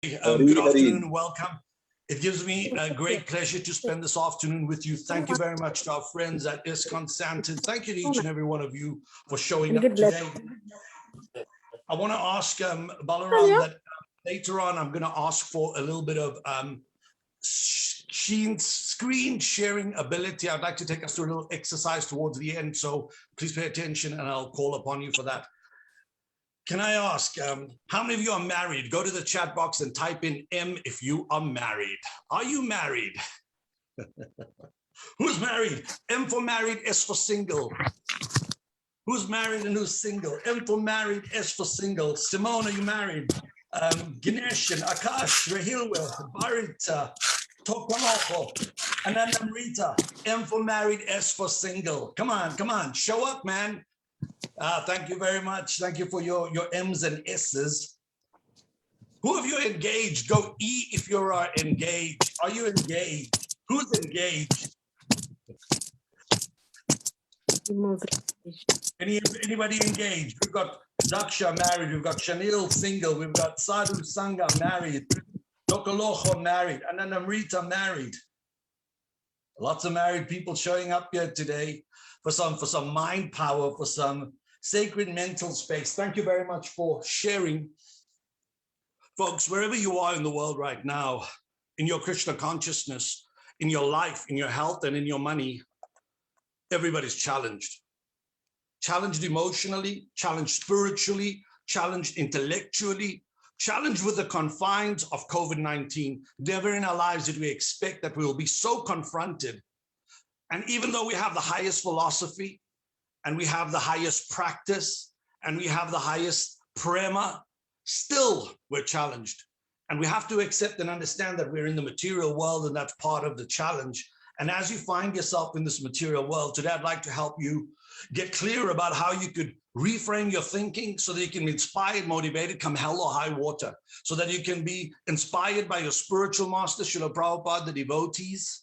Good afternoon, welcome. It gives me a great pleasure to spend this afternoon with you. Thank you very much to our friends at ISKCON Santon. Thank you to each and every one of you for showing up today. I want to ask Balaram that later on I'm going to ask for a little bit of screen sharing ability. I'd like to take us through a little exercise towards the end, so please pay attention and I'll call upon you for that. Can I ask, how many of you are married? Go to the chat box and type in M if you are married. Are you married? Who's married? M for married, S for single. Who's married and who's single? M for married, S for single. Simone, are you married? Ganesh and Akash, Rahilwell, Barita, Tokaloko, and then Rita. M for married, S for single. Come on, show up, man. Thank you very much. Thank you for your M's and S's. Who of you engaged? Go E if you are engaged. Are you engaged? Who's engaged? Anybody engaged? We've got Daksha married. We've got Shanil single. We've got Sadhu Sangha married. Dokoloho married. And then Amrita married. Lots of married people showing up here today for some mind power, for some sacred mental space. Thank you very much for sharing. Folks, wherever you are in the world right now, in your Krishna consciousness, in your life, in your health, and in your money, everybody's challenged. Challenged emotionally, challenged spiritually, challenged intellectually, challenged with the confines of COVID-19. Never in our lives did we expect that we will be so confronted. And even though we have the highest philosophy, and we have the highest practice, and we have the highest prema, still we're challenged. And we have to accept and understand that we're in the material world, and that's part of the challenge. And as you find yourself in this material world, today I'd like to help you get clear about how you could reframe your thinking so that you can be inspired, motivated, come hell or high water, so that you can be inspired by your spiritual master, Srila Prabhupada, the devotees,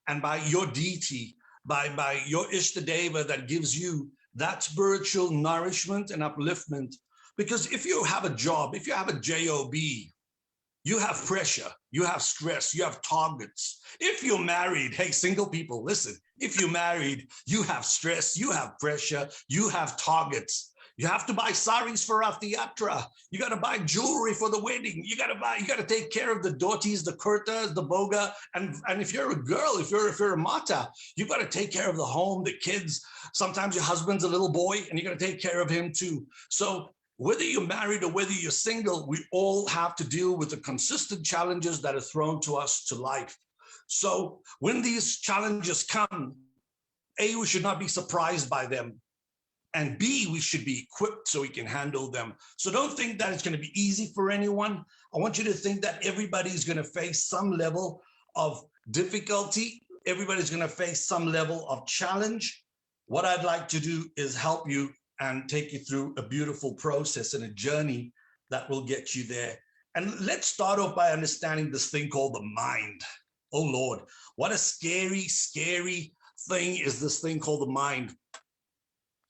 and by your deity, by your Ishtadeva that gives you that spiritual nourishment and upliftment. Because if you have a job, if you have a job, you have pressure, you have stress, you have targets. If you're married, hey, single people, listen, if you're married, you have stress, you have pressure, you have targets. You have to buy saris for Rath Yatra. You got to buy jewelry for the wedding. You got to take care of the Devotees, the kurtas, the boga. And if you're a girl, if you're a mata, you got to take care of the home, the kids. Sometimes your husband's a little boy and you got to take care of him too. So whether you're married or whether you're single, we all have to deal with the consistent challenges that are thrown to us to life. So when these challenges come, A, we should not be surprised by them. And B, we should be equipped so we can handle them. So don't think that it's going to be easy for anyone. I want you to think that everybody's going to face some level of difficulty. Everybody's going to face some level of challenge. What I'd like to do is help you and take you through a beautiful process and a journey that will get you there. And let's start off by understanding this thing called the mind. Oh Lord, what a scary, scary thing is this thing called the mind.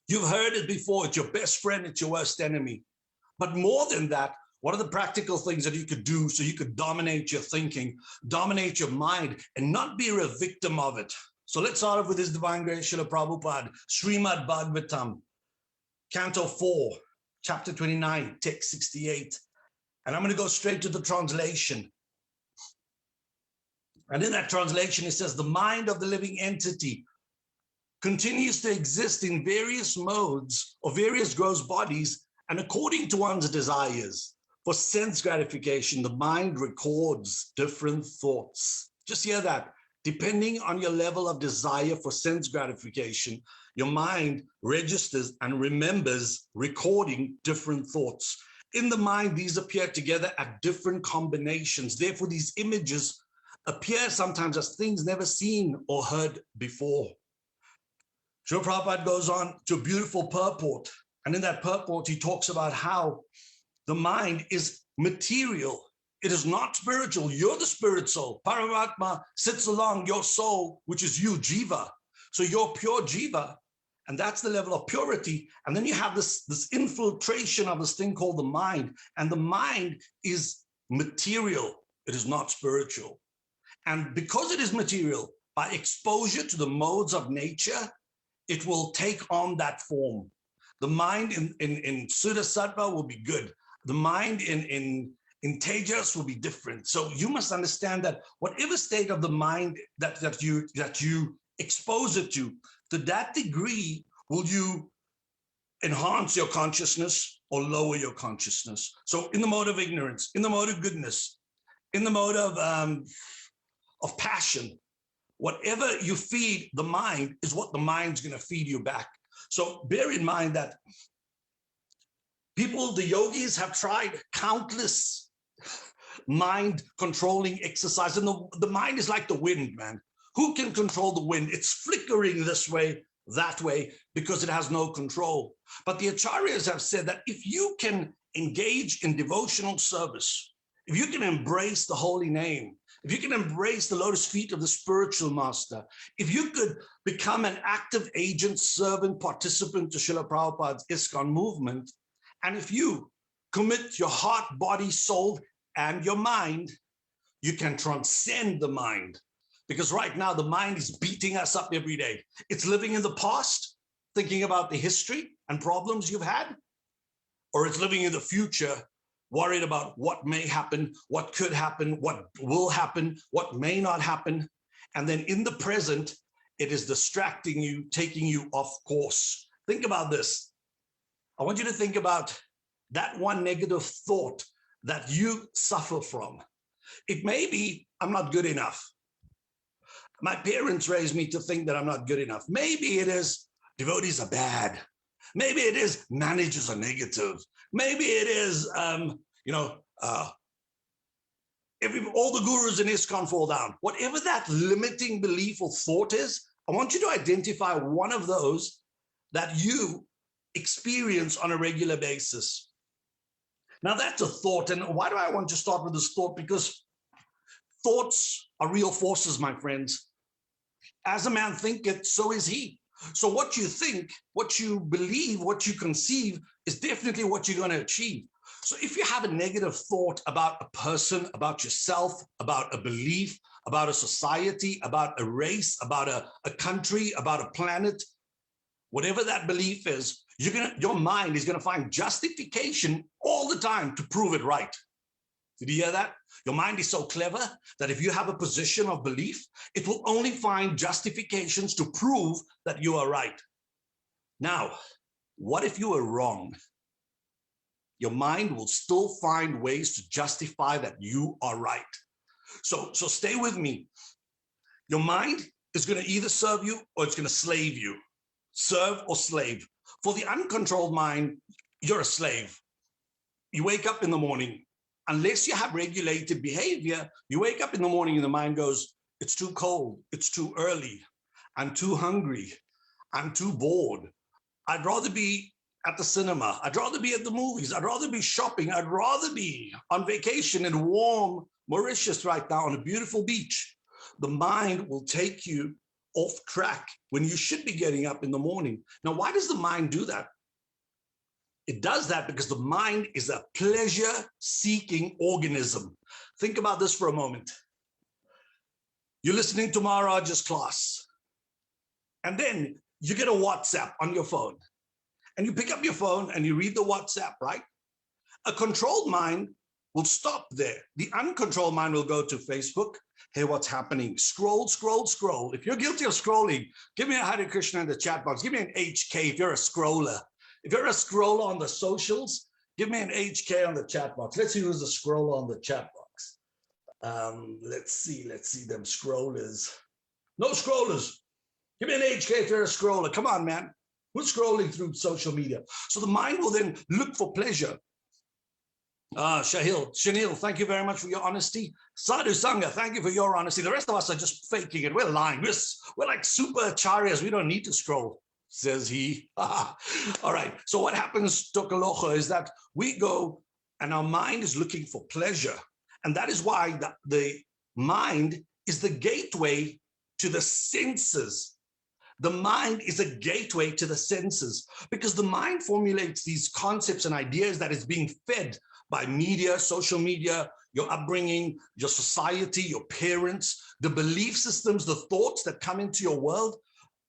You've heard it before, it's your best friend, it's your worst enemy. But more than that, what are the practical things that you could do so you could dominate your thinking, dominate your mind, and not be a victim of it? So let's start off with His Divine Grace, Srila Prabhupada, Srimad Bhagavatam, Canto 4, Chapter 29, Text 68. And I'm going to go straight to the translation. And in that translation, it says, the mind of the living entity continues to exist in various modes or various gross bodies and according to one's desires. For sense gratification, the mind records different thoughts. Just hear that. Depending on your level of desire for sense gratification, your mind registers and remembers recording different thoughts. In the mind, these appear together at different combinations. Therefore, these images appear sometimes as things never seen or heard before. Srila Prabhupada goes on to a beautiful purport. And in that purport, he talks about how the mind is material. It is not spiritual. You're the spirit soul. Paramatma sits along your soul, which is you, Jiva. So you're pure Jiva. And that's the level of purity. And then you have this infiltration of this thing called the mind. And the mind is material. It is not spiritual. And because it is material, by exposure to the modes of nature, it will take on that form. The mind in Sudha Sattva will be good. The mind in Tejas will be different. So you must understand that whatever state of the mind that you expose it to that degree, will you enhance your consciousness or lower your consciousness? So in the mode of ignorance, in the mode of goodness, in the mode of passion, whatever you feed the mind is what the mind's going to feed you back. So bear in mind that people, the yogis, have tried countless mind controlling exercise, and the mind is like the wind, man. Who can control the wind? It's flickering this way, that way, because it has no control. But the acharyas have said that if you can engage in devotional service, if you can embrace the holy name, if you can embrace the lotus feet of the spiritual master, if you could become an active agent, servant, participant to Srila Prabhupada's ISKCON movement, and if you commit your heart, body, soul, and your mind, you can transcend the mind. Because right now, the mind is beating us up every day. It's living in the past, thinking about the history and problems you've had, or it's living in the future, worried about what may happen, what could happen, what will happen, what may not happen. And then in the present, it is distracting you, taking you off course. Think about this. I want you to think about that one negative thought that you suffer from. It may be, I'm not good enough. My parents raised me to think that I'm not good enough. Maybe it is devotees are bad. Maybe it is managers are negative. Maybe it is, all the gurus in ISKCON fall down. Whatever that limiting belief or thought is, I want you to identify one of those that you experience on a regular basis. Now that's a thought. And why do I want to start with this thought? Because thoughts are real forces, my friends. As a man thinketh, so is he. So what you think, what you believe, what you conceive is definitely what you're going to achieve. So if you have a negative thought about a person, about yourself, about a belief, about a society, about a race, about a country, about a planet, whatever that belief is, your mind is going to find justification all the time to prove it right. Did you hear that? Your mind is so clever that if you have a position of belief, it will only find justifications to prove that you are right. Now, what if you are wrong? Your mind will still find ways to justify that you are right. So stay with me. Your mind is going to either serve you or it's going to slave you. Serve or slave. For the uncontrolled mind, you're a slave. You wake up in the morning. Unless you have regulated behavior, you wake up in the morning and the mind goes, it's too cold, it's too early, I'm too hungry, I'm too bored. I'd rather be at the cinema, I'd rather be at the movies, I'd rather be shopping, I'd rather be on vacation in warm Mauritius right now on a beautiful beach. The mind will take you off track when you should be getting up in the morning. Now, why does the mind do that? It does that because the mind is a pleasure-seeking organism. Think about this for a moment. You're listening to Maharaja's class, and then you get a WhatsApp on your phone, and you pick up your phone and you read the WhatsApp, right? A controlled mind will stop there. The uncontrolled mind will go to Facebook. Hey, what's happening? Scroll, scroll, scroll. If you're guilty of scrolling, give me a Hare Krishna in the chat box. Give me an HK if you're a scroller. If you're a scroller on the socials, give me an HK on the chat box. Let's see who's a scroller on the chat box. Let's see them scrollers. No scrollers. Give me an HK if you're a scroller. Come on, man. Who's scrolling through social media? So the mind will then look for pleasure. Shanil, thank you very much for your honesty. Sadhu Sangha, thank you for your honesty. The rest of us are just faking it. We're lying. We're like super acharyas. We don't need to scroll, says he. All right. So what happens, Tokalocha, is that we go and our mind is looking for pleasure. And that is why the mind is the gateway to the senses. The mind is a gateway to the senses because the mind formulates these concepts and ideas that is being fed by media, social media, your upbringing, your society, your parents, the belief systems, the thoughts that come into your world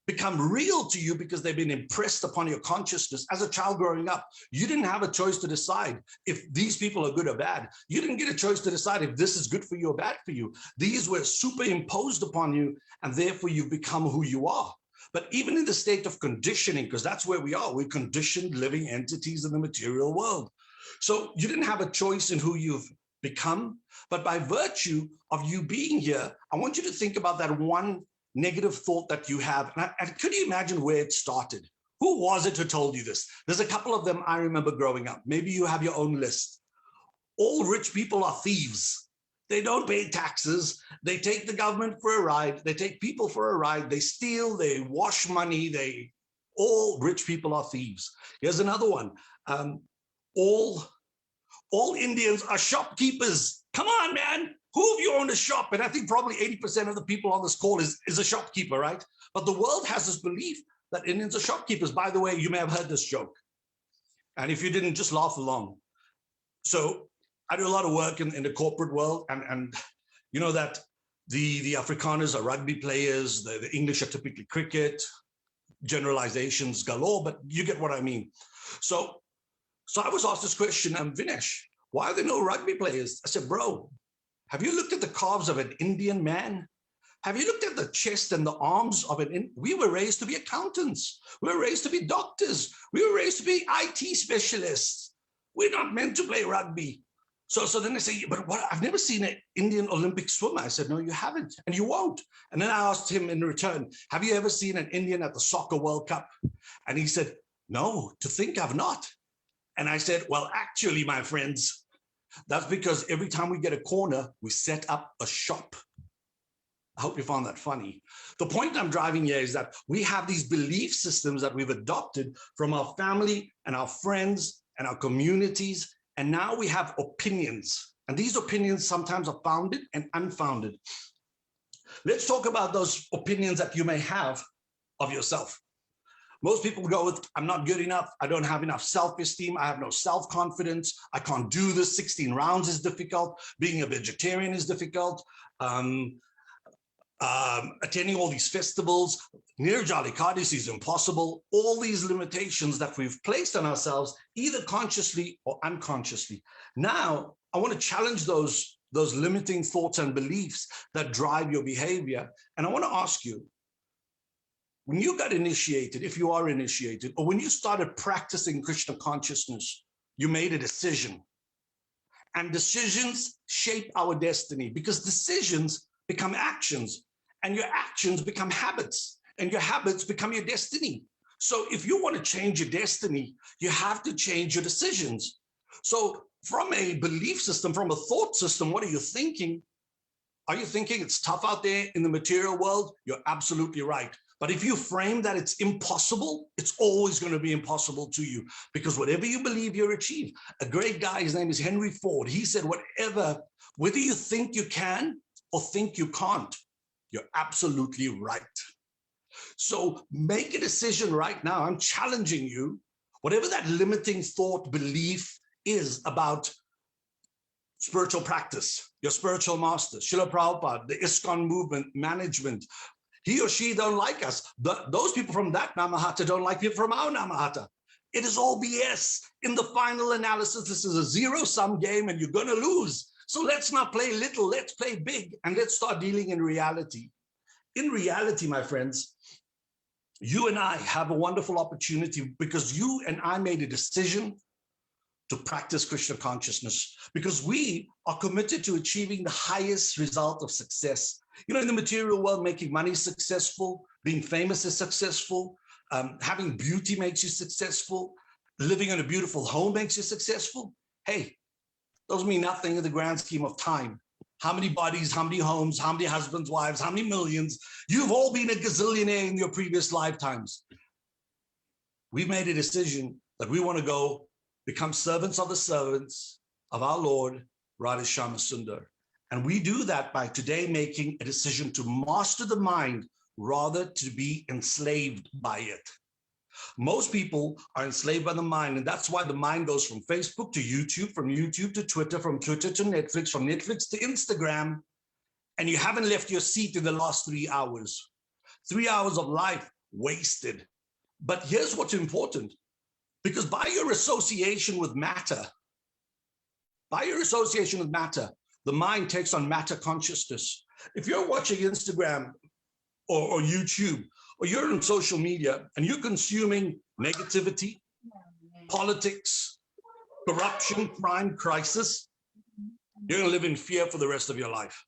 become real to you because they've been impressed upon your consciousness. As a child growing up, you didn't have a choice to decide if these people are good or bad. You didn't get a choice to decide if this is good for you or bad for you. These were superimposed upon you, and therefore you've become who you are. But even in the state of conditioning, because that's where we are, we're conditioned living entities in the material world. So you didn't have a choice in who you've become, but by virtue of you being here, I want you to think about that one negative thought that you have. And could you imagine where it started? Who was it who told you this? There's a couple of them I remember growing up. Maybe you have your own list. All rich people are thieves. They don't pay taxes. They take the government for a ride. They take people for a ride. They steal. They wash money. All rich people are thieves. Here's another one. All Indians are shopkeepers. Come on, man. Who of you own a shop? And I think probably 80% of the people on this call is a shopkeeper, right? But the world has this belief that Indians are shopkeepers. By the way, you may have heard this joke. And if you didn't, just laugh along. So I do a lot of work in the corporate world. And you know that the Afrikaners are rugby players. The English are typically cricket. Generalizations galore, but you get what I mean. So I was asked this question, Vinesh, why are there no rugby players? I said, bro, have you looked at the calves of an Indian man? Have you looked at the chest and the arms of we were raised to be accountants. We were raised to be doctors. We were raised to be IT specialists. We're not meant to play rugby. So then they say, but what? I've never seen an Indian Olympic swimmer. I said, no, you haven't, and you won't. And then I asked him in return, have you ever seen an Indian at the Soccer World Cup? And he said, no, to think I've not. And I said, well, actually, my friends, that's because every time we get a corner, we set up a shop. I hope you found that funny. The point I'm driving here is that we have these belief systems that we've adopted from our family and our friends and our communities. And now we have opinions. And these opinions sometimes are founded and unfounded. Let's talk about those opinions that you may have of yourself. Most people go with, I'm not good enough. I don't have enough self-esteem. I have no self-confidence. I can't do this. 16 rounds is difficult. Being a vegetarian is difficult. Attending all these festivals, Nirjali Kadisi is impossible. All these limitations that we've placed on ourselves, either consciously or unconsciously. Now, I want to challenge those limiting thoughts and beliefs that drive your behavior. And I want to ask you, when you got initiated, if you are initiated, or when you started practicing Krishna consciousness, you made a decision. And decisions shape our destiny because decisions become actions, and your actions become habits, and your habits become your destiny. So if you want to change your destiny, you have to change your decisions. So from a belief system, from a thought system, what are you thinking? Are you thinking it's tough out there in the material world? You're absolutely right. But if you frame that it's impossible, it's always going to be impossible to you, because whatever you believe, you'll achieve. A great guy, his name is Henry Ford. He said, whether you think you can or think you can't, you're absolutely right. So make a decision right now. I'm challenging you, whatever that limiting thought belief is about spiritual practice, your spiritual master, Srila Prabhupada, the ISKCON movement, management, he or she don't like us. Those people from that Namahata don't like people from our Namahata. It is all BS. In the final analysis, this is a zero-sum game and you're going to lose. So let's not play little, let's play big, and let's start dealing in reality. In reality, my friends, you and I have a wonderful opportunity because you and I made a decision to practice Krishna consciousness because we are committed to achieving the highest result of success. You know, in the material world, making money is successful, being famous is successful, having beauty makes you successful, living in a beautiful home makes you successful. Hey, those mean nothing in the grand scheme of time. How many bodies, how many homes, how many husbands, wives, how many millions? You've all been a gazillionaire in your previous lifetimes. We've made a decision that we want to go become servants of the servants of our Lord, Radha Shama Sundar. And we do that by today making a decision to master the mind rather to be enslaved by it. Most people are enslaved by the mind, and that's why the mind goes from Facebook to YouTube, from YouTube to Twitter, from Twitter to Netflix, from Netflix to Instagram, and you haven't left your seat in the last 3 hours. 3 hours of life wasted. But here's what's important, because by your association with matter, the mind takes on matter consciousness. If you're watching Instagram or YouTube, or you're on social media and you're consuming negativity, politics, corruption, crime, crisis, you're going to live in fear for the rest of your life.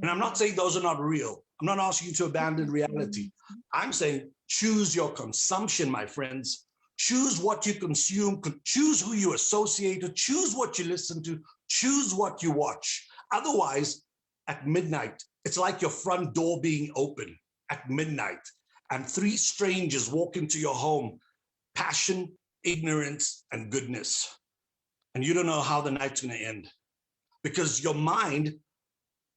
And I'm not saying those are not real. I'm not asking you to abandon reality. I'm saying choose your consumption, my friends. Choose what you consume, choose who you associate with, choose what you listen to, choose what you watch. Otherwise, at midnight, it's like your front door being open at midnight and 3 strangers walk into your home, passion, ignorance, and goodness. And you don't know how the night's going to end, because your mind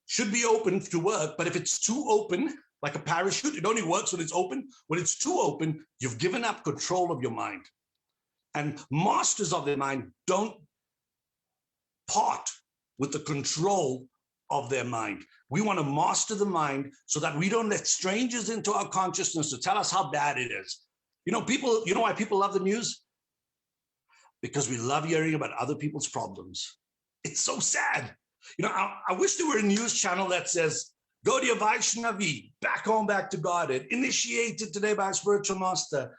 should be open to work. But if it's too open, like a parachute, it only works when it's open. When it's too open, you've given up control of your mind. And masters of their mind don't part with the control of their mind. We want to master the mind so that we don't let strangers into our consciousness to tell us how bad it is. You know why people love the news? Because we love hearing about other people's problems. It's so sad. I wish there were a news channel that says, Gaudiya Vaishnavi, back home, back to Godhead, initiated today by a spiritual master,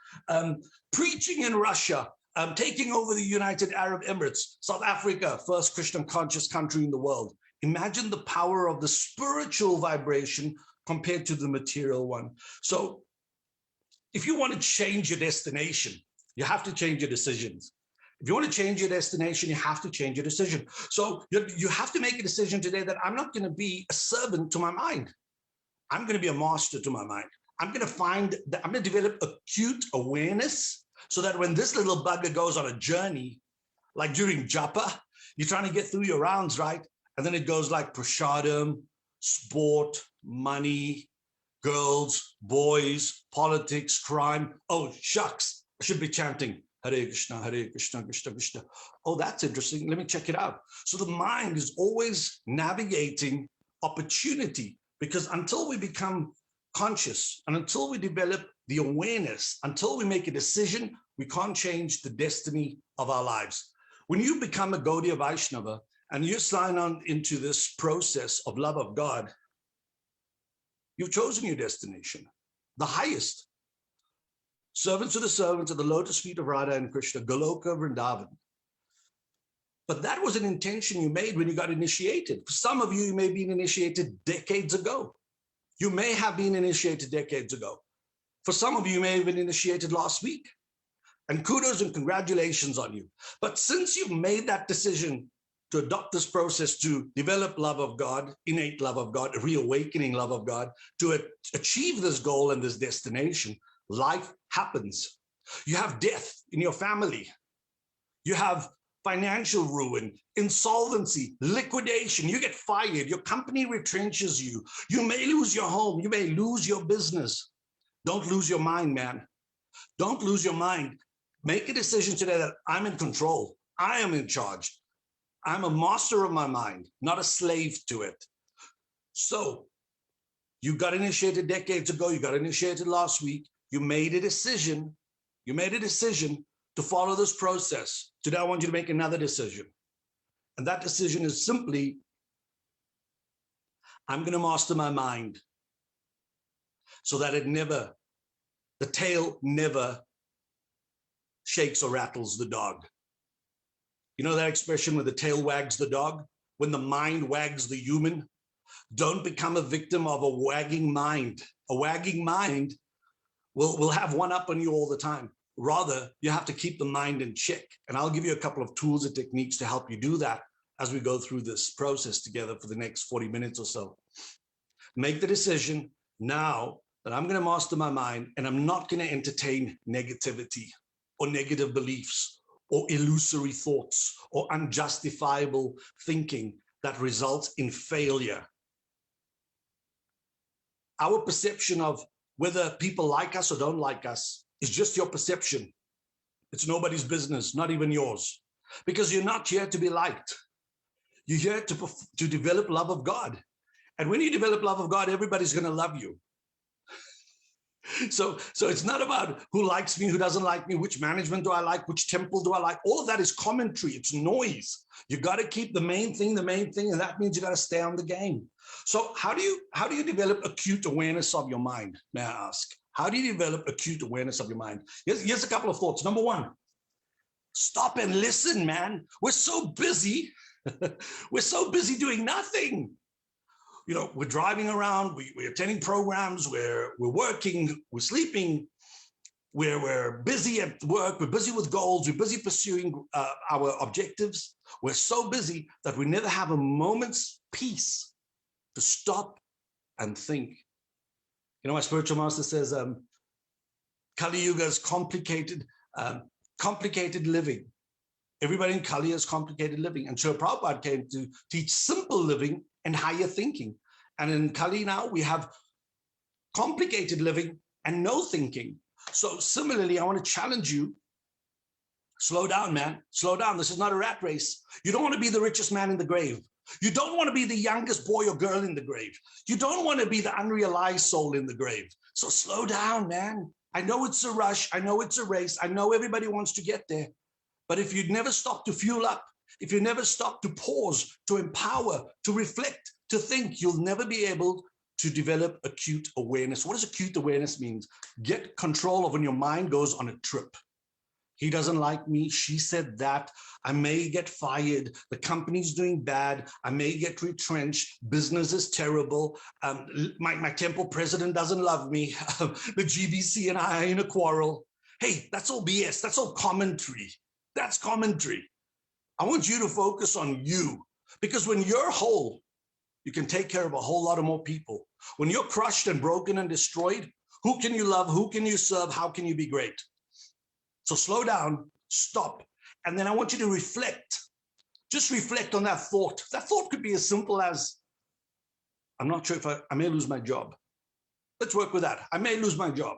preaching in Russia, taking over the United Arab Emirates, South Africa, first Christian conscious country in the world. Imagine the power of the spiritual vibration compared to the material one. So if you want to change your destination, you have to change your decisions. If you want to change your destination, you have to change your decision. So you have to make a decision today that I'm not going to be a servant to my mind. I'm going to be a master to my mind. I'm going to develop acute awareness so that when this little bugger goes on a journey, like during japa, you're trying to get through your rounds, right? And then it goes like prashadam, sport, money, girls, boys, politics, crime. Oh, shucks, I should be chanting Hare Krishna, Krishna Krishna. Oh, that's interesting. Let me check it out. So the mind is always navigating opportunity, because until we become conscious and until we develop the awareness, until we make a decision, we can't change the destiny of our lives. When you become a Gaudiya Vaishnava and you sign on into this process of love of God, you've chosen your destination, the highest. Servants of the servants of the lotus feet of Radha and Krishna, Goloka, Vrindavan. But that was an intention you made when you got initiated. For some of you, you may have been initiated decades ago. You may have been initiated decades ago. For some of you, you may have been initiated last week. And kudos and congratulations on you. But since you've made that decision to adopt this process to develop love of God, innate love of God, reawakening love of God, to achieve this goal and this destination, life happens. You have death in your family. You have financial ruin, insolvency, liquidation. You get fired. Your company retrenches you. You may lose your home. You may lose your business. Don't lose your mind, man. Don't lose your mind. Make a decision today that I'm in control. I am in charge. I'm a master of my mind, not a slave to it. So you got initiated decades ago. You got initiated last week. You made a decision. You made a decision to follow this process. Today, I want you to make another decision. And that decision is simply, I'm going to master my mind so that the tail never shakes or rattles the dog. You know that expression where the tail wags the dog? When the mind wags the human? Don't become a victim of a wagging mind. A wagging mind will have one up on you all the time. Rather, you have to keep the mind in check. And I'll give you a couple of tools and techniques to help you do that as we go through this process together for the next 40 minutes or so. Make the decision now that I'm going to master my mind and I'm not going to entertain negativity or negative beliefs or illusory thoughts or unjustifiable thinking that results in failure. Our perception of whether people like us or don't like us is just your perception. It's nobody's business, not even yours, because you're not here to be liked. You're here to develop love of God. And when you develop love of God, everybody's going to love you. So it's not about who likes me, who doesn't like me, which management do I like, which temple do I like. All of that is commentary. It's noise. You got to keep the main thing, and that means you got to stay on the game. So how do you develop acute awareness of your mind? May I ask? How do you develop acute awareness of your mind? Here's a couple of thoughts. Number one, stop and listen, man. We're so busy. We're so busy doing nothing. You know, we're driving around, we're attending programs, we're working, we're sleeping, we're busy at work, we're busy with goals, we're busy pursuing our objectives. We're so busy that we never have a moment's peace to stop and think. You know, my spiritual master says, Kali Yuga is complicated living. Everybody in Kali is complicated living. And so Prabhupada came to teach simple living and higher thinking. And in Kali now, we have complicated living and no thinking. So similarly, I want to challenge you. Slow down, man. Slow down. This is not a rat race. You don't want to be the richest man in the grave. You don't want to be the youngest boy or girl in the grave. You don't want to be the unrealized soul in the grave. So slow down, man. I know it's a rush. I know it's a race. I know everybody wants to get there. But if you never stop to fuel up, if you never stop to pause, to empower, to reflect, to think, you'll never be able to develop acute awareness. What does acute awareness mean? Get control of when your mind goes on a trip. He doesn't like me. She said that. I may get fired. The company's doing bad. I may get retrenched. Business is terrible. My temple president doesn't love me. The GBC and I are in a quarrel. Hey, that's all BS. That's all commentary. That's commentary. I want you to focus on you, because when you're whole, you can take care of a whole lot of more people. When you're crushed and broken and destroyed, who can you love? Who can you serve? How can you be great? So slow down, stop. And then I want you to reflect. Just reflect on that thought. That thought could be as simple as, I'm not sure if I may lose my job. Let's work with that. I may lose my job.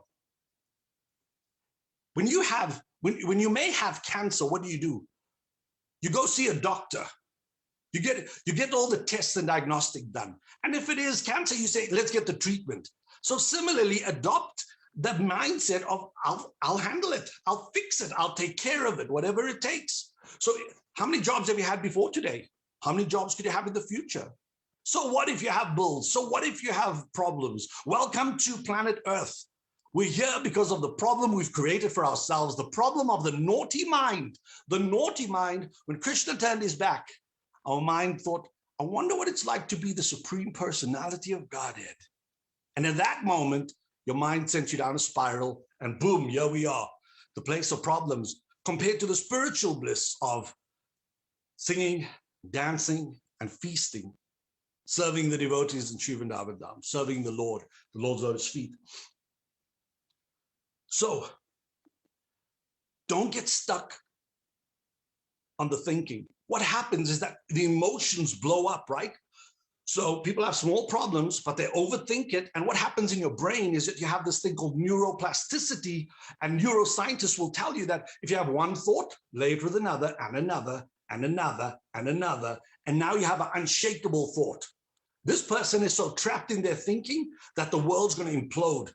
When you may have cancer, what do? You go see a doctor. You get all the tests and diagnostic done. And if it is cancer, you say, let's get the treatment. So similarly, adopt the mindset of I'll handle it. I'll fix it. I'll take care of it, whatever it takes. So how many jobs have you had before today? How many jobs could you have in the future? So what if you have bills? So what if you have problems? Welcome to planet Earth. We're here because of the problem we've created for ourselves, the problem of the naughty mind. The naughty mind, when Krishna turned his back, our mind thought, I wonder what it's like to be the supreme personality of Godhead. And in that moment, your mind sent you down a spiral, and boom, here we are, the place of problems, compared to the spiritual bliss of singing, dancing, and feasting, serving the devotees in Shiv and Davadam, serving the Lord's lotus feet. So don't get stuck on the thinking. What happens is that the emotions blow up, right? So people have small problems, but they overthink it. And what happens in your brain is that you have this thing called neuroplasticity, and neuroscientists will tell you that if you have one thought, lay it with another and another and another and another, and now you have an unshakable thought. This person is so trapped in their thinking that the world's going to implode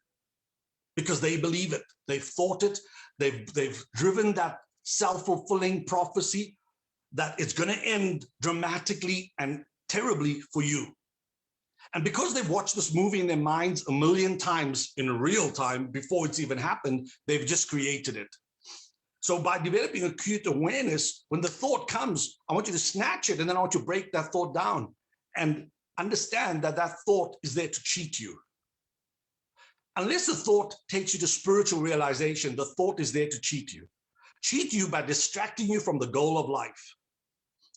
because they believe it. They've thought it. They've driven that self-fulfilling prophecy that it's going to end dramatically and terribly for you. And because they've watched this movie in their minds 1,000,000 times in real time before it's even happened, they've just created it. So by developing acute awareness, when the thought comes, I want you to snatch it, and then I want you to break that thought down and understand that that thought is there to cheat you. Unless the thought takes you to spiritual realization, the thought is there to cheat you. Cheat you by distracting you from the goal of life.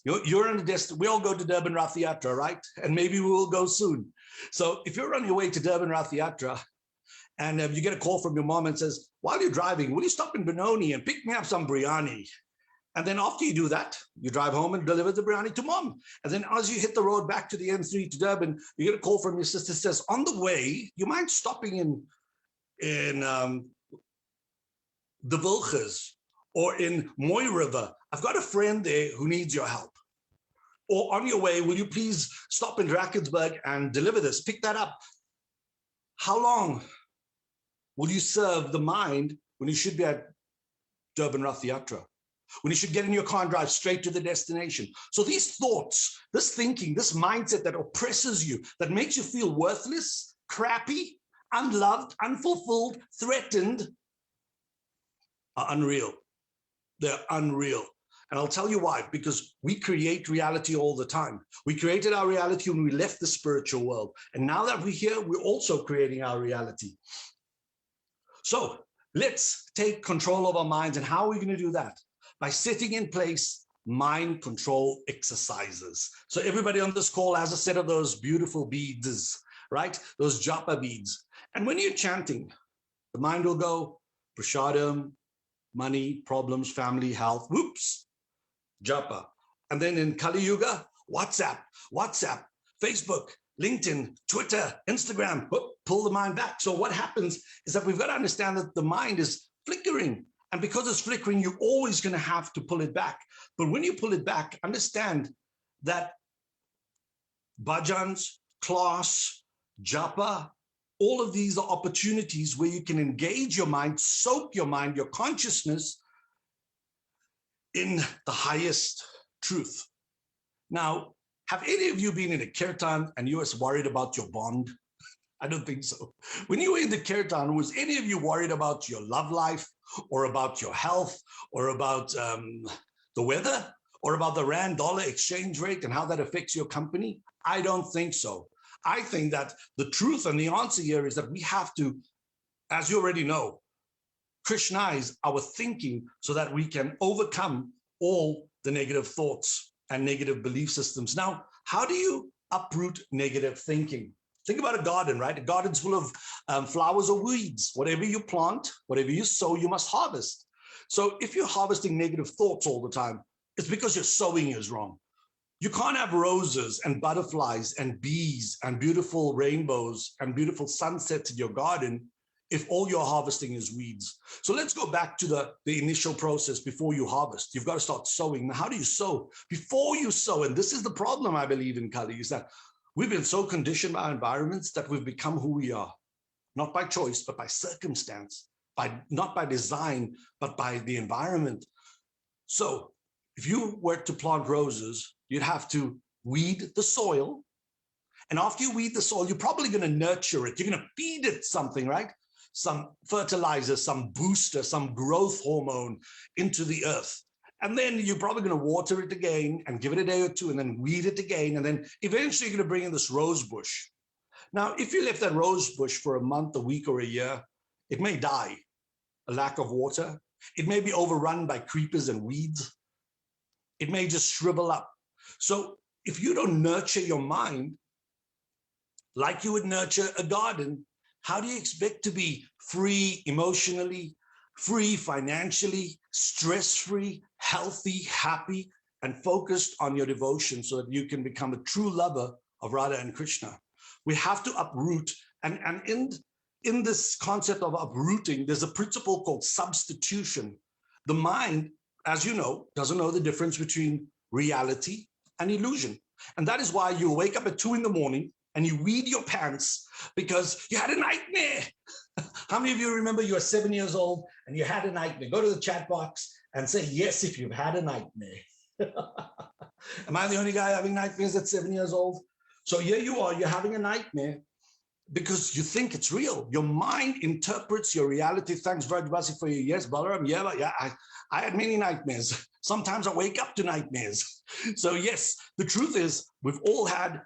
You're in a distance. We all go to Durban Rath Yatra, right? And maybe we will go soon. So if you're on your way to Durban Rath Yatra and you get a call from your mom and says, while you're driving, will you stop in Benoni and pick me up some biryani? And then after you do that, you drive home and deliver the biryani to mom. And then as you hit the road back to the N3 to Durban, you get a call from your sister that says, on the way, you mind stopping in the Wilgers or in Moy River, I've got a friend there who needs your help. Or on your way, will you please stop in Drakensberg and deliver this? Pick that up. How long will you serve the mind when you should be at Durban Rath Yatra? When you should get in your car and drive straight to the destination? So these thoughts, this thinking, this mindset that oppresses you, that makes you feel worthless, crappy, unloved, unfulfilled, threatened, are unreal. They're unreal. And I'll tell you why, because we create reality all the time. We created our reality when we left the spiritual world. And now that we're here, we're also creating our reality. So let's take control of our minds. And how are we going to do that? By setting in place mind control exercises. So everybody on this call has a set of those beautiful beads, right? Those japa beads. And when you're chanting, the mind will go, prashadam, money, problems, family, health, whoops, japa. And then in Kali Yuga, WhatsApp, Facebook, LinkedIn, Twitter, Instagram, whoop, pull the mind back. So what happens is that we've got to understand that the mind is flickering. And because it's flickering, you're always going to have to pull it back. But when you pull it back, understand that bhajans, class, japa, all of these are opportunities where you can engage your mind, soak your mind, your consciousness in the highest truth. Now, have any of you been in a kirtan and you was worried about your bond? I don't think so. When you were in the kirtan, was any of you worried about your love life or about your health or about the weather or about the rand-dollar exchange rate and how that affects your company? I don't think so. I think that the truth and the answer here is that we have to, as you already know, Krishnize our thinking so that we can overcome all the negative thoughts and negative belief systems. Now, how do you uproot negative thinking? Think about a garden, right? A garden's full of flowers or weeds. Whatever you plant, whatever you sow, you must harvest. So if you're harvesting negative thoughts all the time, it's because your sowing is wrong. You can't have roses and butterflies and bees and beautiful rainbows and beautiful sunsets in your garden if all you're harvesting is weeds. So let's go back to the initial process before you harvest. You've got to start sowing. Now, how do you sow? Before you sow, and this is the problem I believe in, Kali, is that we've been so conditioned by our environments that we've become who we are, not by choice, but by circumstance, not by design, but by the environment. So if you were to plant roses, you'd have to weed the soil. And after you weed the soil, you're probably going to nurture it. You're going to feed it something, right? Some fertilizer, some booster, some growth hormone into the earth. And then you're probably going to water it again and give it a day or two and then weed it again. And then eventually you're going to bring in this rose bush. Now, if you left that rose bush for a month, a week, or a year, it may die. A lack of water. It may be overrun by creepers and weeds. It may just shrivel up. So if you don't nurture your mind like you would nurture a garden, how do you expect to be free emotionally, free financially, stress-free, healthy, happy, and focused on your devotion so that you can become a true lover of Radha and Krishna? We have to uproot. And in this concept of uprooting, there's a principle called substitution. The mind, as you know, doesn't know the difference between reality and illusion. And that is why you wake up at 2 a.m. and you weed your pants because you had a nightmare. How many of you remember you were 7 years old and you had a nightmare? Go to the chat box and say yes if you've had a nightmare. Am I the only guy having nightmares at 7 years old? So here you are, you're having a nightmare because you think it's real. Your mind interprets your reality. Thanks, Vrajbasi, for your yes, Balaram. Yeah, I had many nightmares. Sometimes I wake up to nightmares. So yes, the truth is we've all had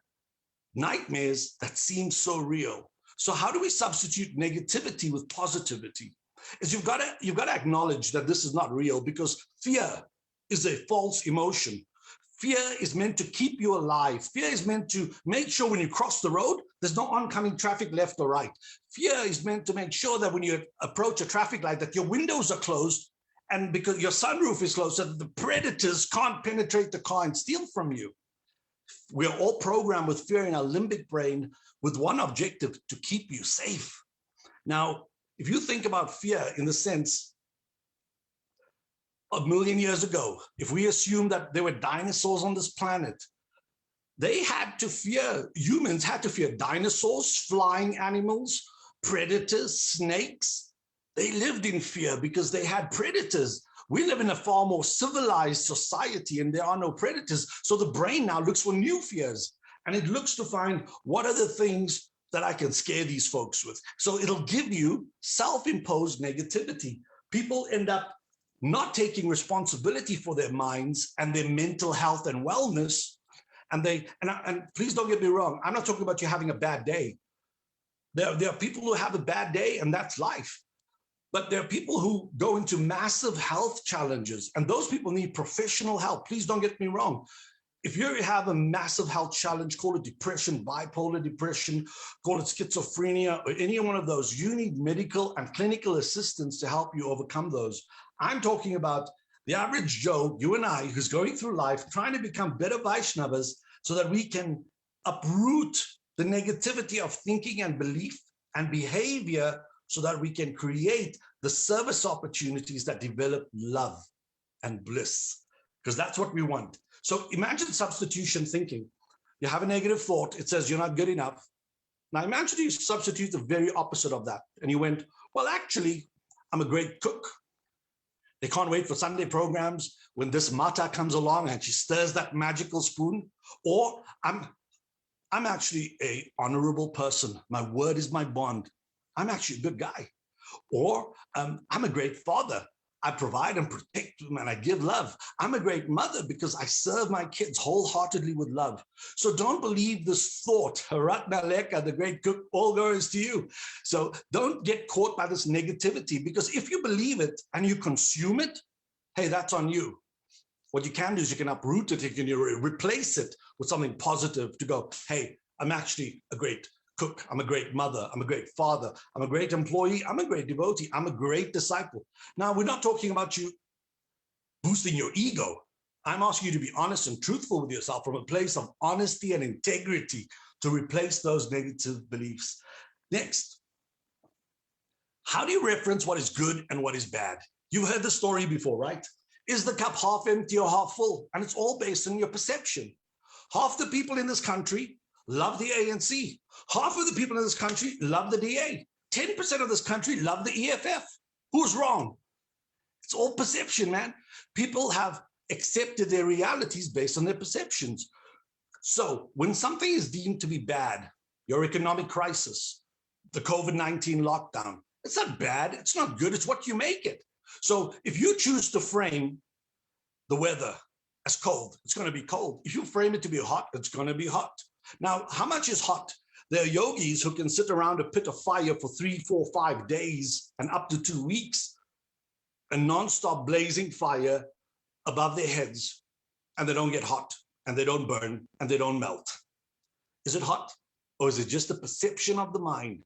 nightmares that seem so real. So how do we substitute negativity with positivity? Is you've got to acknowledge that this is not real, because fear is a false emotion. Fear is meant to keep you alive. Fear is meant to make sure when you cross the road, there's no oncoming traffic left or right. Fear is meant to make sure that when you approach a traffic light, that your windows are closed, and because your sunroof is closed, so that the predators can't penetrate the car and steal from you. We are all programmed with fear in our limbic brain with one objective: to keep you safe. Now, if you think about fear in the sense a million years ago, if we assume that there were dinosaurs on this planet, they had to fear, humans had to fear dinosaurs, flying animals, predators, snakes. They lived in fear because they had predators. We live in a far more civilized society and there are no predators. So the brain now looks for new fears and it looks to find what are the things that I can scare these folks with. So it'll give you self-imposed negativity. People end up not taking responsibility for their minds and their mental health and wellness. And please don't get me wrong, I'm not talking about you having a bad day. There are people who have a bad day and that's life. But there are people who go into massive health challenges and those people need professional help. Please don't get me wrong. If you have a massive health challenge, call it depression, bipolar depression, call it schizophrenia, or any one of those, you need medical and clinical assistance to help you overcome those. I'm talking about the average Joe, you and I, who's going through life trying to become better Vaishnavas so that we can uproot the negativity of thinking and belief and behavior so that we can create the service opportunities that develop love and bliss, because that's what we want. So imagine substitution thinking. You have a negative thought. It says you're not good enough. Now imagine you substitute the very opposite of that. And you went, well, actually, I'm a great cook. They can't wait for Sunday programs when this Mata comes along and she stirs that magical spoon. Or I'm actually a honorable person. My word is my bond. I'm actually a good guy. Or I'm a great father. I provide and protect them and I give love. I'm a great mother because I serve my kids wholeheartedly with love. So don't believe this thought, Haratna Leka, the great cook, all goes to you. So don't get caught by this negativity, because if you believe it and you consume it, hey, that's on you. What you can do is you can uproot it, you can replace it with something positive to go, hey, I'm actually a great cook, I'm a great mother, I'm a great father, I'm a great employee, I'm a great devotee, I'm a great disciple. Now, we're not talking about you boosting your ego. I'm asking you to be honest and truthful with yourself from a place of honesty and integrity to replace those negative beliefs. Next, how do you reference what is good and what is bad? You've heard the story before, right? Is the cup half empty or half full? And it's all based on your perception. Half the people in this country love the ANC. Half of the people in this country love the DA. 10% of this country love the EFF. Who's wrong? It's all perception, man. People have accepted their realities based on their perceptions. So when something is deemed to be bad, your economic crisis, the COVID-19 lockdown, it's not bad, it's not good, it's what you make it. So if you choose to frame the weather as cold, it's going to be cold. If you frame it to be hot, it's going to be hot. Now, how much is hot? There are yogis who can sit around a pit of fire for 3, 4, 5 days and up to 2 weeks, a non-stop blazing fire above their heads, and they don't get hot, and they don't burn, and they don't melt. Is it hot, or is it just a perception of the mind?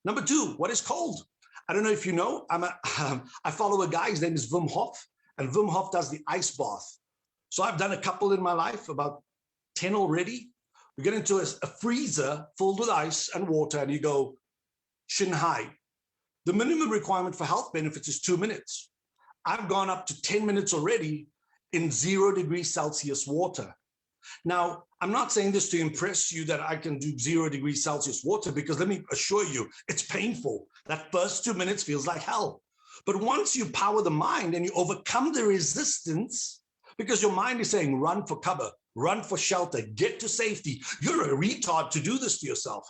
Number 2, what is cold? I don't know if you know, I follow a guy, his name is Wim Hof, and Wim Hof does the ice bath. So I've done a couple in my life, about 10 already. You get into a freezer filled with ice and water and you go Shanghai. The minimum requirement for health benefits is 2 minutes. I've gone up to 10 minutes already in 0 degrees Celsius water. Now, I'm not saying this to impress you that I can do 0 degrees Celsius water, because let me assure you, it's painful. That first 2 minutes feels like hell. But once you power the mind and you overcome the resistance, because your mind is saying, run for cover, run for shelter, get to safety. You're a retard to do this to yourself.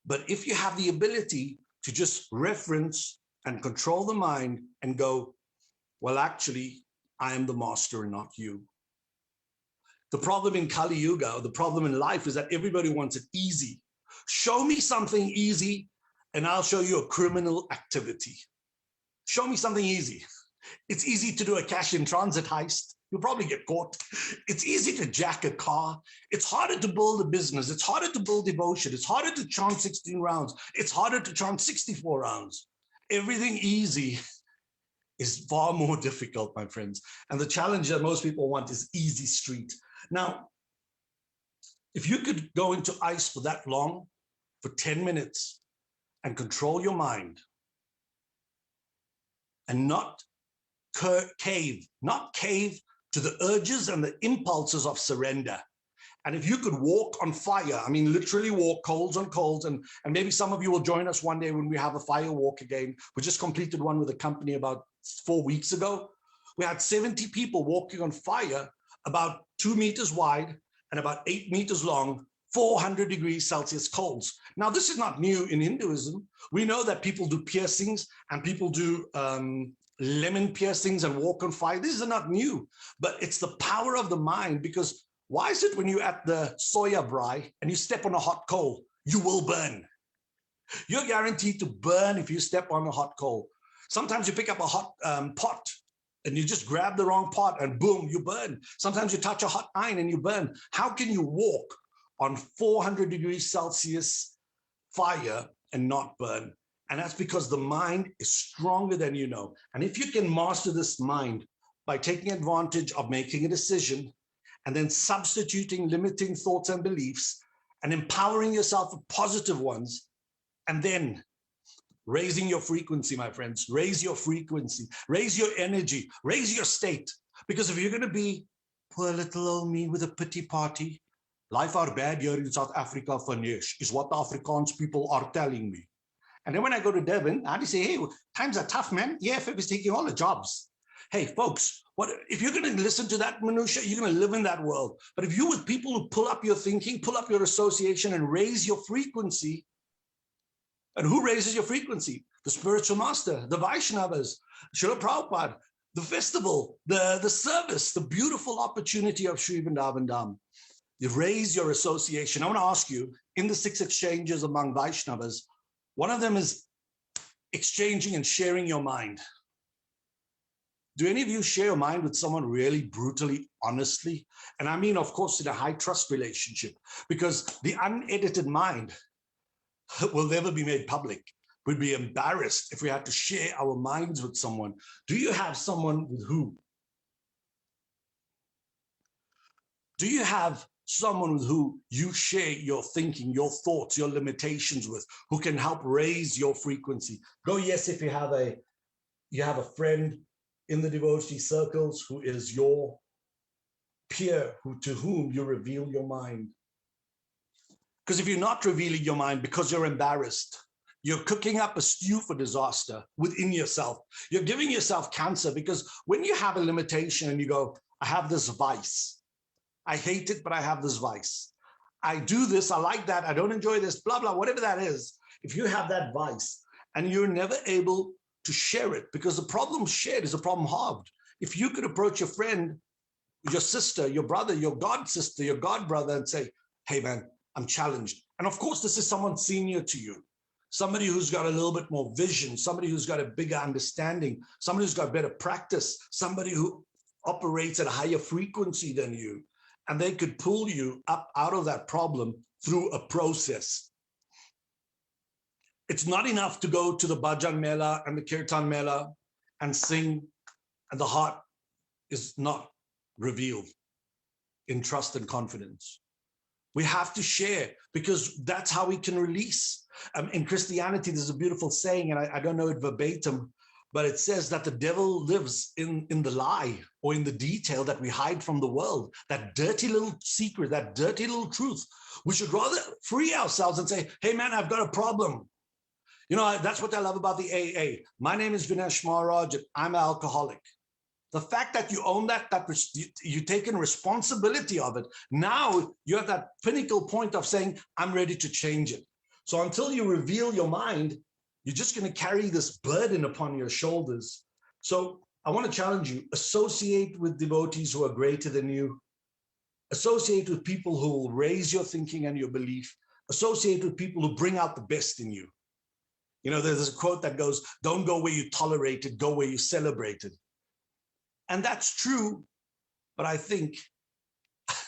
But if you have the ability to just reference and control the mind and go, well, actually, I am the master and not you. The problem in Kali Yuga, or the problem in life, is that everybody wants it easy. Show me something easy and I'll show you a criminal activity. Show me something easy. It's easy to do a cash in transit heist. You'll probably get caught. It's easy to jack a car. It's harder to build a business. It's harder to build devotion. It's harder to chant 16 rounds. It's harder to chant 64 rounds. Everything easy is far more difficult, my friends. And the challenge that most people want is easy street. Now, if you could go into ice for that long, for 10 minutes, and control your mind, and not cave, not cave to the urges and the impulses of surrender. And if you could walk on fire, I mean, literally walk coals on coals, and maybe some of you will join us one day when we have a fire walk again. We just completed one with a company about 4 weeks ago. We had 70 people walking on fire, about 2 meters wide and about 8 meters long, 400 degrees Celsius coals. Now, this is not new in Hinduism. We know that people do piercings and people do lemon piercings and walk on fire. These are not new, but it's the power of the mind, because why is it when you're at the soya braai and you step on a hot coal, you will burn? You're guaranteed to burn if you step on a hot coal. Sometimes you pick up a hot pot and you just grab the wrong pot and boom, you burn. Sometimes you touch a hot iron and you burn. How can you walk on 400 degrees Celsius fire and not burn? And that's because the mind is stronger than you know. And if you can master this mind by taking advantage of making a decision, and then substituting limiting thoughts and beliefs, and empowering yourself with positive ones, and then raising your frequency, my friends. Raise your frequency, raise your energy, raise your state. Because if you're going to be poor little old me with a pity party, life are bad here in South Africa for news, is what the Afrikaans people are telling me. And then when I go to Durban, I say, hey, times are tough, man. EFF is taking all the jobs. Hey, folks, what if you're going to listen to that minutia, you're going to live in that world. But if you're with people who pull up your thinking, pull up your association, and raise your frequency, and who raises your frequency? The spiritual master, the Vaishnavas, Srila Prabhupada, the festival, the service, the beautiful opportunity of Sri Vrindavan Dham. You raise your association. I want to ask you, in the 6 exchanges among Vaishnavas, one of them is exchanging and sharing your mind. Do any of you share your mind with someone really brutally, honestly? And I mean, of course, in a high trust relationship, because the unedited mind will never be made public. We'd be embarrassed if we had to share our minds with someone. Do you have someone with who? Do you have someone with who you share your thinking, your thoughts, your limitations with, who can help raise your frequency? Go yes if you have a friend in the devotee circles who is your peer, to whom you reveal your mind. Because if you're not revealing your mind because you're embarrassed, you're cooking up a stew for disaster within yourself. You're giving yourself cancer, because when you have a limitation and you go, I have this vice, I hate it, but I have this vice. I do this, I like that, I don't enjoy this, blah, blah, whatever that is. If you have that vice and you're never able to share it, because the problem shared is a problem halved. If you could approach your friend, your sister, your brother, your god sister, your god brother, and say, hey man, I'm challenged. And of course, this is someone senior to you, somebody who's got a little bit more vision, somebody who's got a bigger understanding, somebody who's got better practice, somebody who operates at a higher frequency than you. And they could pull you up out of that problem through a process. It's not enough to go to the Bhajan Mela and the Kirtan Mela and sing, and the heart is not revealed in trust and confidence. We have to share, because that's how we can release. In Christianity, there's a beautiful saying, and I don't know it verbatim, but it says that the devil lives in the lie, or in the detail that we hide from the world, that dirty little secret, that dirty little truth. We should rather free ourselves and say, hey man, I've got a problem. You know, that's what I love about the AA. My name is Vinesh Maharaj, and I'm an alcoholic. The fact that you own that you've taken responsibility of it, now you're at that pinnacle point of saying, I'm ready to change it. So until you reveal your mind, you're just going to carry this burden upon your shoulders. So I want to challenge you, associate with devotees who are greater than you. Associate with people who will raise your thinking and your belief. Associate with people who bring out the best in you. You know, there's a quote that goes, don't go where you tolerate it, go where you celebrate it. And that's true, but I think,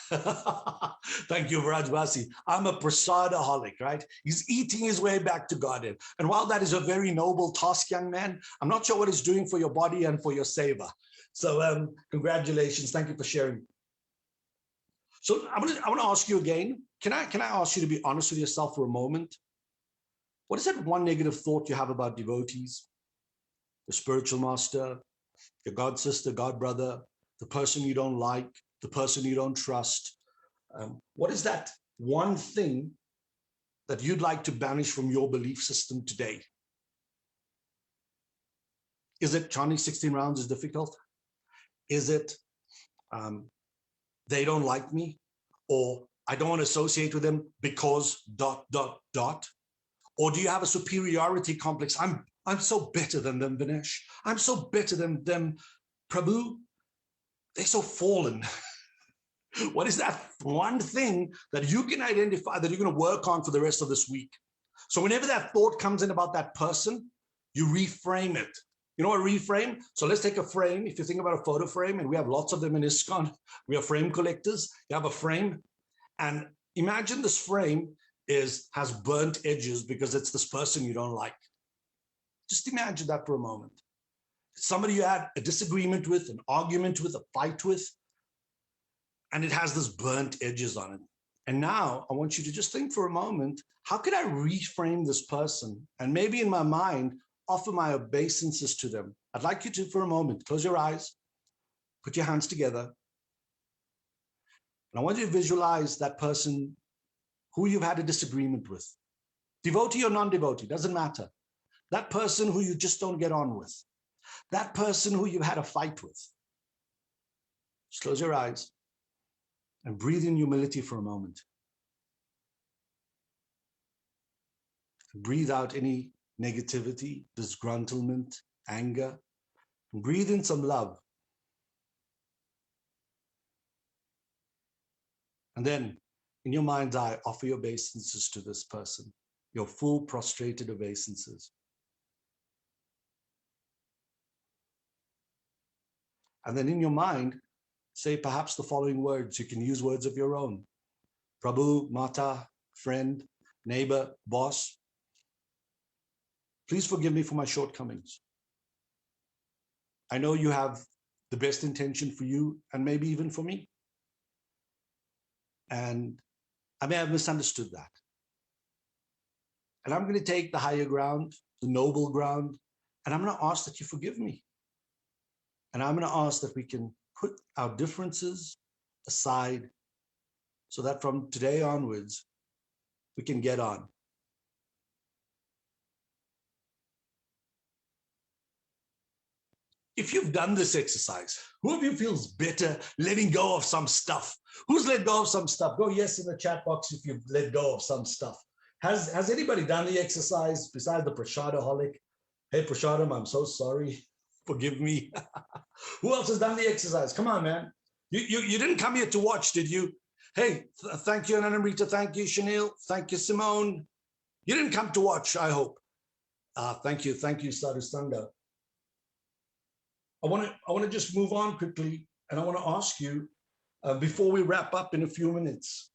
thank you, Vrajvasi, I'm a prasadaholic, right? He's eating his way back to Godhead. And while that is a very noble task, young man, I'm not sure what it's doing for your body and for your seva. So congratulations, thank you for sharing. So I want to ask you again, can I ask you to be honest with yourself for a moment? What is that one negative thought you have about devotees, the spiritual master, your god sister, god brother, the person you don't like, the person you don't trust. What is that one thing that you'd like to banish from your belief system today? Is it chanting 16 rounds is difficult? Is it they don't like me? Or I don't want to associate with them because ... Or do you have a superiority complex? I'm so better than them, Vinesh. I'm so better than them, Prabhu. They're so fallen. What is that one thing that you can identify that you're going to work on for the rest of this week? So whenever that thought comes in about that person, you reframe it. You know what reframe? So let's take a frame. If you think about a photo frame, and we have lots of them in ISKCON, we are frame collectors. You have a frame, and imagine this frame has burnt edges because it's this person you don't like. Just imagine that for a moment. Somebody you had a disagreement with, an argument with, a fight with, and it has this burnt edges on it. And now I want you to just think for a moment, how can I reframe this person? And maybe in my mind, offer my obeisances to them. I'd like you to, for a moment, close your eyes, put your hands together. And I want you to visualize that person who you've had a disagreement with. Devotee or non-devotee, doesn't matter. That person who you just don't get on with. That person who you've had a fight with. Just close your eyes and breathe in humility for a moment. Breathe out any negativity, disgruntlement, anger. And breathe in some love. And then, in your mind's eye, offer your obeisances to this person, your full prostrated obeisances. And then in your mind, say perhaps the following words. You can use words of your own. Prabhu, Mata, friend, neighbor, boss. Please forgive me for my shortcomings. I know you have the best intention for you and maybe even for me. And I may have misunderstood that. And I'm going to take the higher ground, the noble ground, and I'm going to ask that you forgive me. And I'm going to ask that we can put our differences aside so that from today onwards, we can get on. If you've done this exercise, who of you feels better letting go of some stuff? Who's let go of some stuff? Go yes in the chat box if you've let go of some stuff. Has anybody done the exercise besides the Prashadaholic? Hey, Prashadam, I'm so sorry. Forgive me. Who else has done the exercise? Come on, man. You didn't come here to watch, did you? Hey, thank you, Ananamrita. Thank you, Chanel. Thank you, Simone. You didn't come to watch, I hope. Thank you, Sadhu Sangha. I want to just move on quickly, and I want to ask you before we wrap up in a few minutes.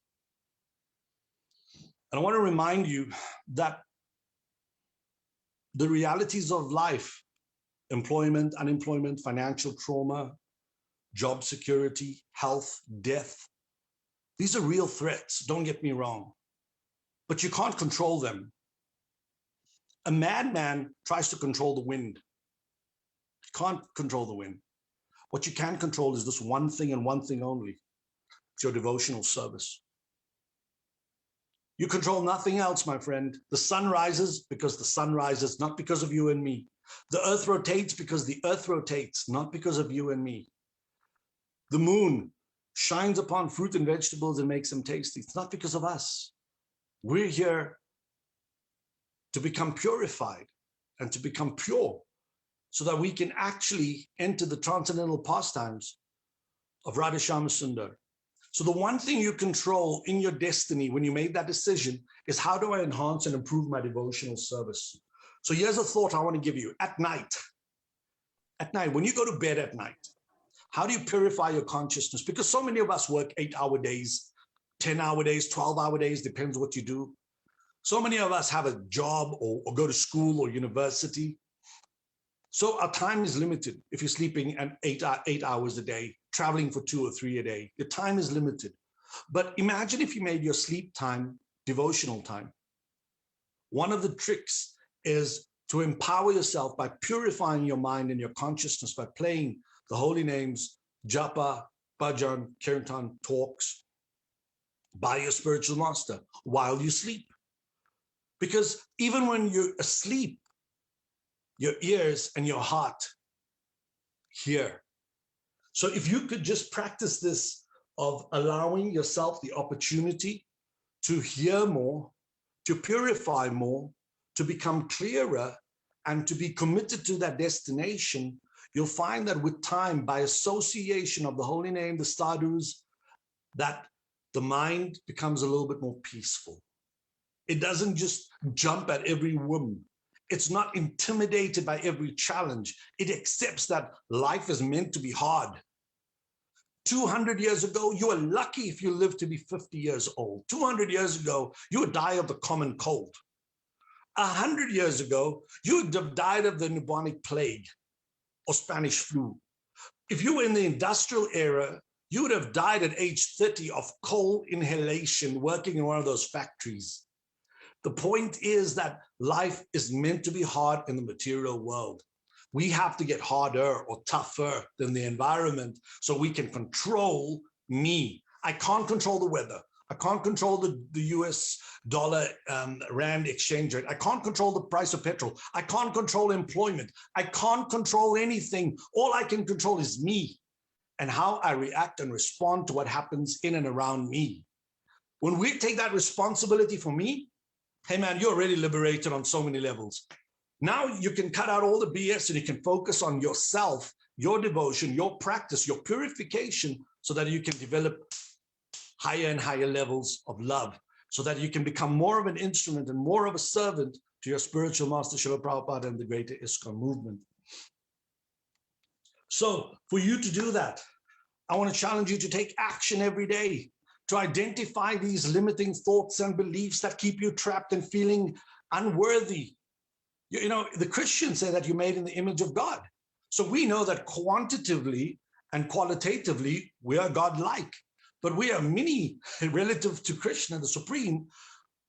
And I want to remind you that the realities of life, employment, unemployment, financial trauma, job security, health, death, these are real threats, don't get me wrong, but you can't control them. A madman tries to control the wind. You can't control the wind. What you can control is this one thing and one thing only. It's your devotional service. You control nothing else, my friend. The sun rises because the sun rises, not because of you and me. The earth rotates because the earth rotates, not because of you and me. The moon shines upon fruit and vegetables and makes them tasty. It's not because of us. We're here to become purified and to become pure so that we can actually enter the transcendental pastimes of Radhashama Sundar. So the one thing you control in your destiny when you made that decision is, how do I enhance and improve my devotional service? So here's a thought I want to give you. At night, when you go to bed at night, how do you purify your consciousness? Because so many of us work 8-hour days, 10-hour days, 12-hour days, depends what you do. So many of us have a job or go to school or university. So our time is limited. If you're sleeping at 8 hours a day, traveling for 2 or 3 a day, your time is limited. But imagine if you made your sleep time devotional time. One of the tricks is to empower yourself by purifying your mind and your consciousness by playing the holy names, japa, bhajan, kirtan, talks by your spiritual master while you sleep. Because even when you're asleep, your ears and your heart hear. So if you could just practice this of allowing yourself the opportunity to hear more, to purify more, to become clearer, and to be committed to that destination, you'll find that with time, by association of the holy name, the sadhus, that the mind becomes a little bit more peaceful. It doesn't just jump at every whim. It's not intimidated by every challenge. It accepts that life is meant to be hard. 200 years ago, you were lucky if you lived to be 50 years old. 200 years ago, you would die of the common cold. 100 years ago, you would have died of the bubonic plague or Spanish flu. If you were in the industrial era, you would have died at age 30 of coal inhalation working in one of those factories. The point is that life is meant to be hard in the material world. We have to get harder or tougher than the environment so we can control me. I can't control the weather. I can't control the US dollar rand exchange rate. I can't control the price of petrol. I can't control employment. I can't control anything. All I can control is me and how I react and respond to what happens in and around me. When we take that responsibility for me, hey man, you're already liberated on so many levels. Now you can cut out all the BS and you can focus on yourself, your devotion, your practice, your purification, so that you can develop higher and higher levels of love, so that you can become more of an instrument and more of a servant to your spiritual master, Srila Prabhupada, and the greater ISKCON movement. So for you to do that, I want to challenge you to take action every day, to identify these limiting thoughts and beliefs that keep you trapped and feeling unworthy. You know, the Christians say that you're made in the image of God. So we know that quantitatively and qualitatively, we are God-like, but we are many relative to Krishna, the Supreme.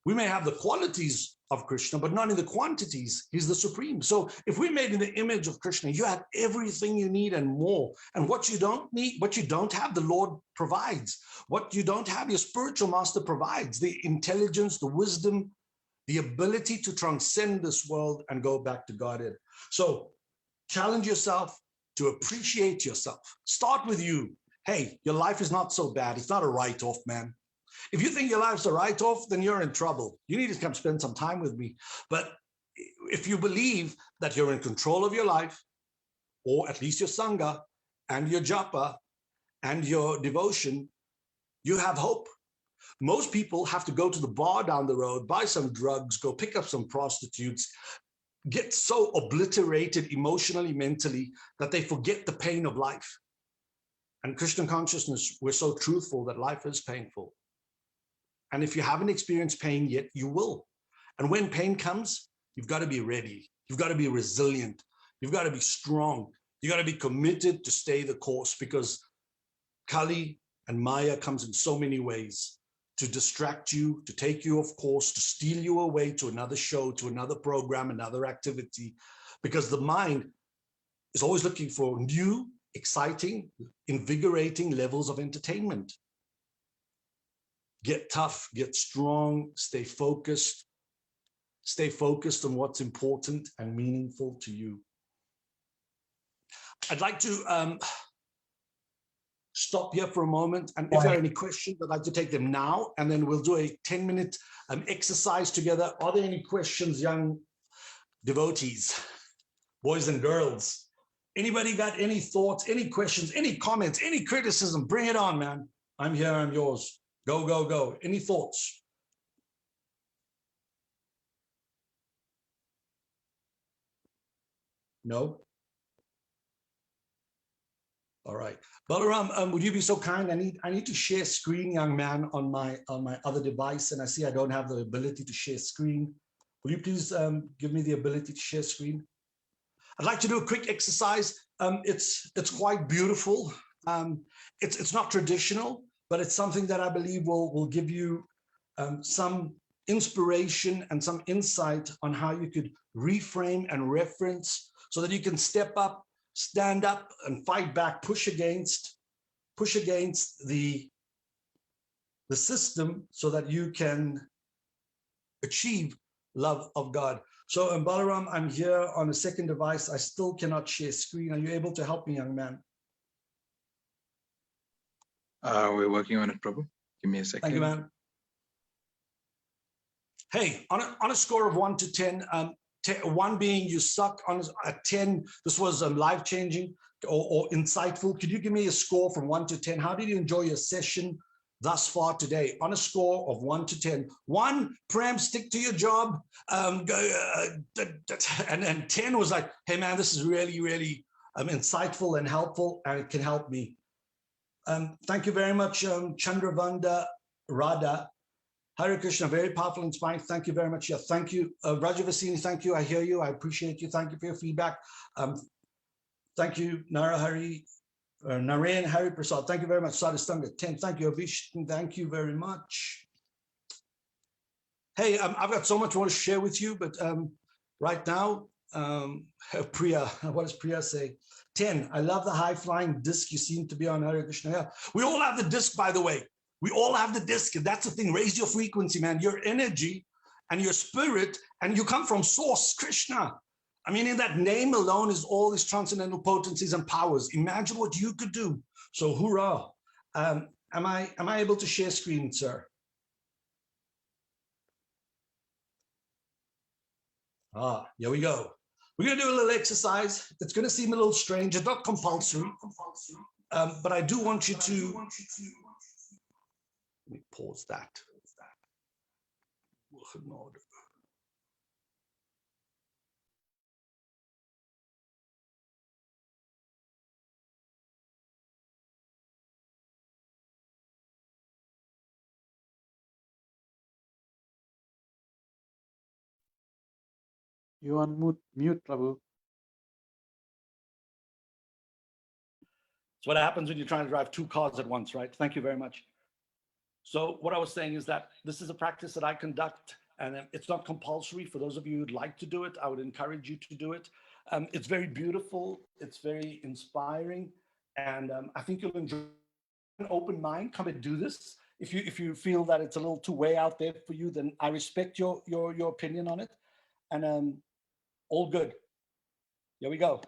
We may have the qualities of Krishna, but not in the quantities. He's the Supreme. So if we're made in the image of Krishna, you have everything you need and more. And what you don't need, what you don't have, the Lord provides. What you don't have, your spiritual master provides. The intelligence, the wisdom, the ability to transcend this world and go back to Godhead. So challenge yourself to appreciate yourself. Start with you. Hey, your life is not so bad. It's not a write-off, man. If you think your life's a write-off, then you're in trouble. You need to come spend some time with me. But if you believe that you're in control of your life, or at least your Sangha and your japa and your devotion, you have hope. Most people have to go to the bar down the road, buy some drugs, go pick up some prostitutes, get so obliterated emotionally, mentally, that they forget the pain of life. And Christian consciousness, we're so truthful that life is painful. And if you haven't experienced pain yet, you will. And when pain comes, you've got to be ready. You've got to be resilient. You've got to be strong. You've got to be committed to stay the course, because Kali and Maya comes in so many ways to distract you, to take you off course, to steal you away to another show, to another program, another activity, because the mind is always looking for new, exciting, invigorating levels of entertainment. Get tough, get strong, stay focused on what's important and meaningful to you. I'd like to stop here for a moment, and if there are any questions, I'd like to take them now, and then we'll do a 10-minute exercise together. Are there any questions, young devotees, boys and girls? Anybody got any thoughts, any questions, any comments, any criticism? Bring it on, man. I'm here, I'm yours. Go, go, go. Any thoughts? No? All right. Balaram, would you be so kind? I need to share screen, young man, on my other device, and I see I don't have the ability to share screen. Will you please give me the ability to share screen? I'd like to do a quick exercise. It's quite beautiful. It's not traditional, but it's something that I believe will give you some inspiration and some insight on how you could reframe and reference so that you can step up, stand up and fight back, push against the system so that you can achieve love of God. So, Balaram, I'm here on a second device. I still cannot share screen. Are you able to help me, young man? We're working on it, Prabhu. Give me a second. Thank you, man. Hey, on a score of 1 to 10, 1 being you suck, on a 10, this was life-changing or insightful. Could you give me a score from 1 to 10? How did you enjoy your session thus far today? On a score of 1 to 10. 1, Prem, stick to your job. And 10 was like, hey, man, this is really, really insightful and helpful, and it can help me. Thank you very much, Chandravanda Radha. Hare Krishna, very powerful, inspiring. Thank you very much. Yeah, thank you. Rajavasini, thank you. I hear you. I appreciate you. Thank you for your feedback. Thank you, Narayan Hari Prasad. Thank you very much. Sadhistanga, 10. Thank you, Avish. Thank you very much. Hey, I've got so much more to share with you, but right now, Priya, what does Priya say? 10. I love the high-flying disc you seem to be on, Hare Krishna. Yeah. We all have the disc, by the way. We all have the disc, and that's the thing. Raise your frequency, man. Your energy and your spirit, and you come from Source, Krishna. I mean, in that name alone is all these transcendental potencies and powers. Imagine what you could do. So, hoorah! Am I able to share screen, sir? Here we go. We're going to do a little exercise. It's going to seem a little strange. It's not compulsory, but I do want you to. Let me pause that. You on mute, Prabhu. It's what happens when you're trying to drive 2 cars at once, right? Thank you very much. So what I was saying is that this is a practice that I conduct, and it's not compulsory. For those of you who'd like to do it, I would encourage you to do it. It's very beautiful. It's very inspiring. And I think you'll enjoy an open mind. Come and do this. If you feel that it's a little too way out there for you, then I respect your opinion on it. And all good. Here we go.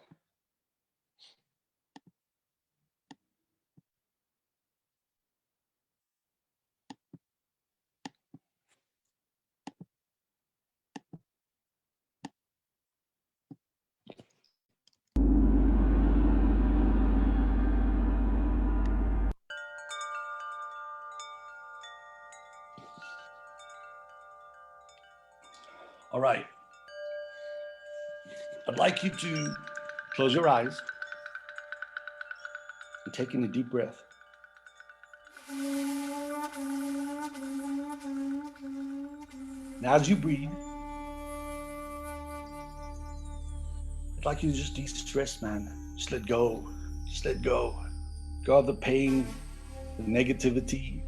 All right. I'd like you to close your eyes and take in a deep breath. And as you breathe, I'd like you to just de-stress, man. Just let go. Just let go. Go of the pain, the negativity,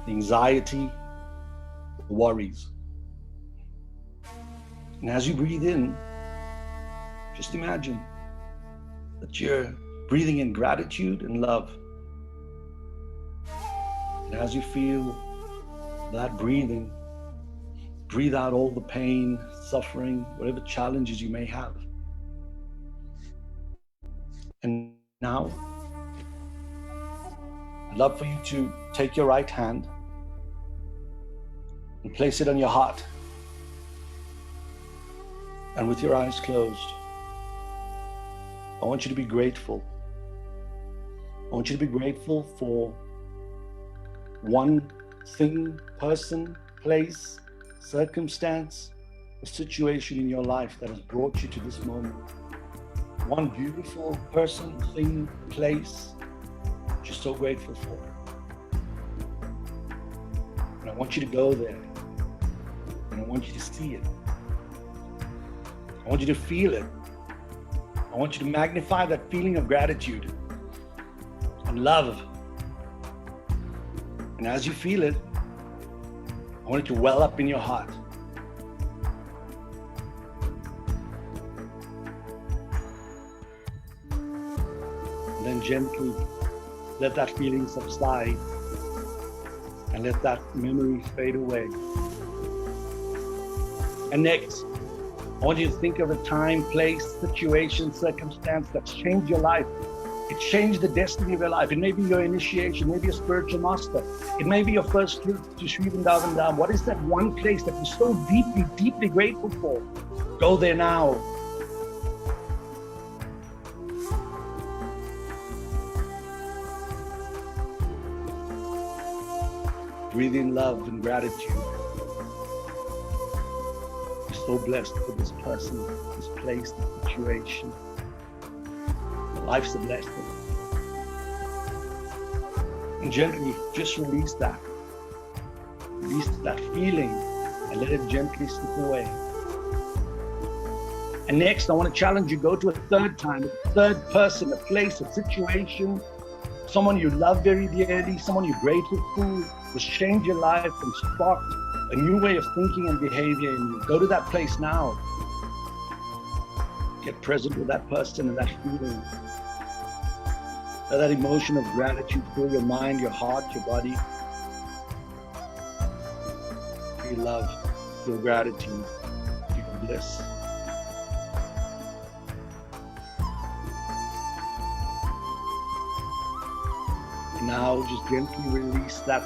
the anxiety, the worries. And as you breathe in, just imagine that you're breathing in gratitude and love. And as you feel that breathing, breathe out all the pain, suffering, whatever challenges you may have. And now, I'd love for you to take your right hand and place it on your heart. And with your eyes closed, I want you to be grateful. I want you to be grateful for one thing, person, place, circumstance, a situation in your life that has brought you to this moment. One beautiful person, thing, place that you're so grateful for. And I want you to go there. And I want you to see it. I want you to feel it. I want you to magnify that feeling of gratitude and love. And as you feel it, I want it to well up in your heart. And then gently let that feeling subside and let that memory fade away. And next, I want you to think of a time, place, situation, circumstance that's changed your life. It changed the destiny of your life. It may be your initiation, maybe a spiritual master. It may be your first trip to Sri Vrindavan. What is that one place that you're so deeply, deeply grateful for? Go there now. Breathe in love and gratitude. You're so blessed for this person, this place, this situation. Life's a blessing. And gently just release that. Release that feeling and let it gently slip away. And next, I want to challenge you, go to a third time, a third person, a place, a situation, someone you love very dearly, someone you're grateful for, who's changed your life and sparked a new way of thinking and behavior in you. Go to that place now. Get present with that person and that feeling. Let that emotion of gratitude fill your mind, your heart, your body. Feel love, feel gratitude, feel bliss. And now just gently release that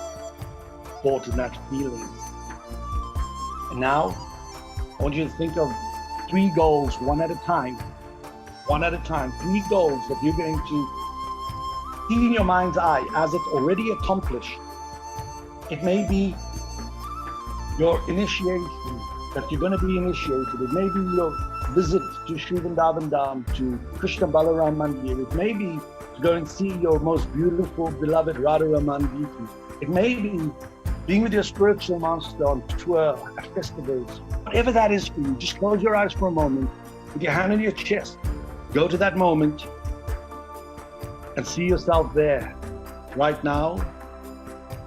thought and that feeling. And now I want you to think of 3 goals, one at a time, 3 goals that you're going to see in your mind's eye as it's already accomplished. It may be your initiation, that you're going to be initiated. It may be your visit to Sri Vrindavan Dham, to Krishna Balaram Mandir. It may be to go and see your most beautiful, beloved Radha Raman Deity. It may be being with your spiritual master on tour, at festivals. Whatever that is for you, just close your eyes for a moment, with your hand on your chest. Go to that moment and see yourself there. Right now,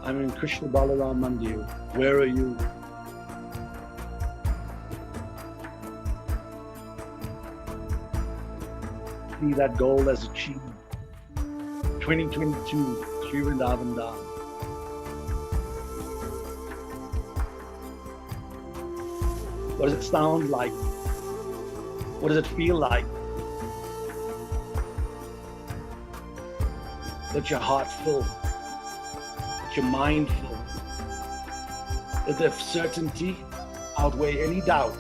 I'm in Krishna Balaram Mandir. Where are you? See that goal as achieved. 2022, Sri Vrindavan Dham. What does it sound like? What does it feel like? Let your heart full. Let your mind full. Let the certainty outweigh any doubt.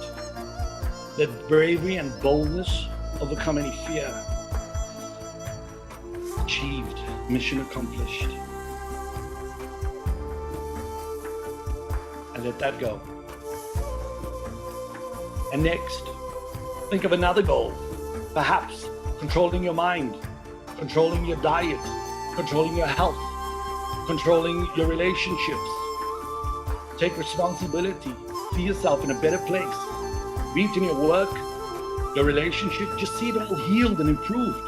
Let bravery and boldness overcome any fear. Achieved, mission accomplished. And let that go. And next, think of another goal. Perhaps controlling your mind, controlling your diet, controlling your health, controlling your relationships. Take responsibility. See yourself in a better place. Be it in your work, your relationship, just see it all healed and improved.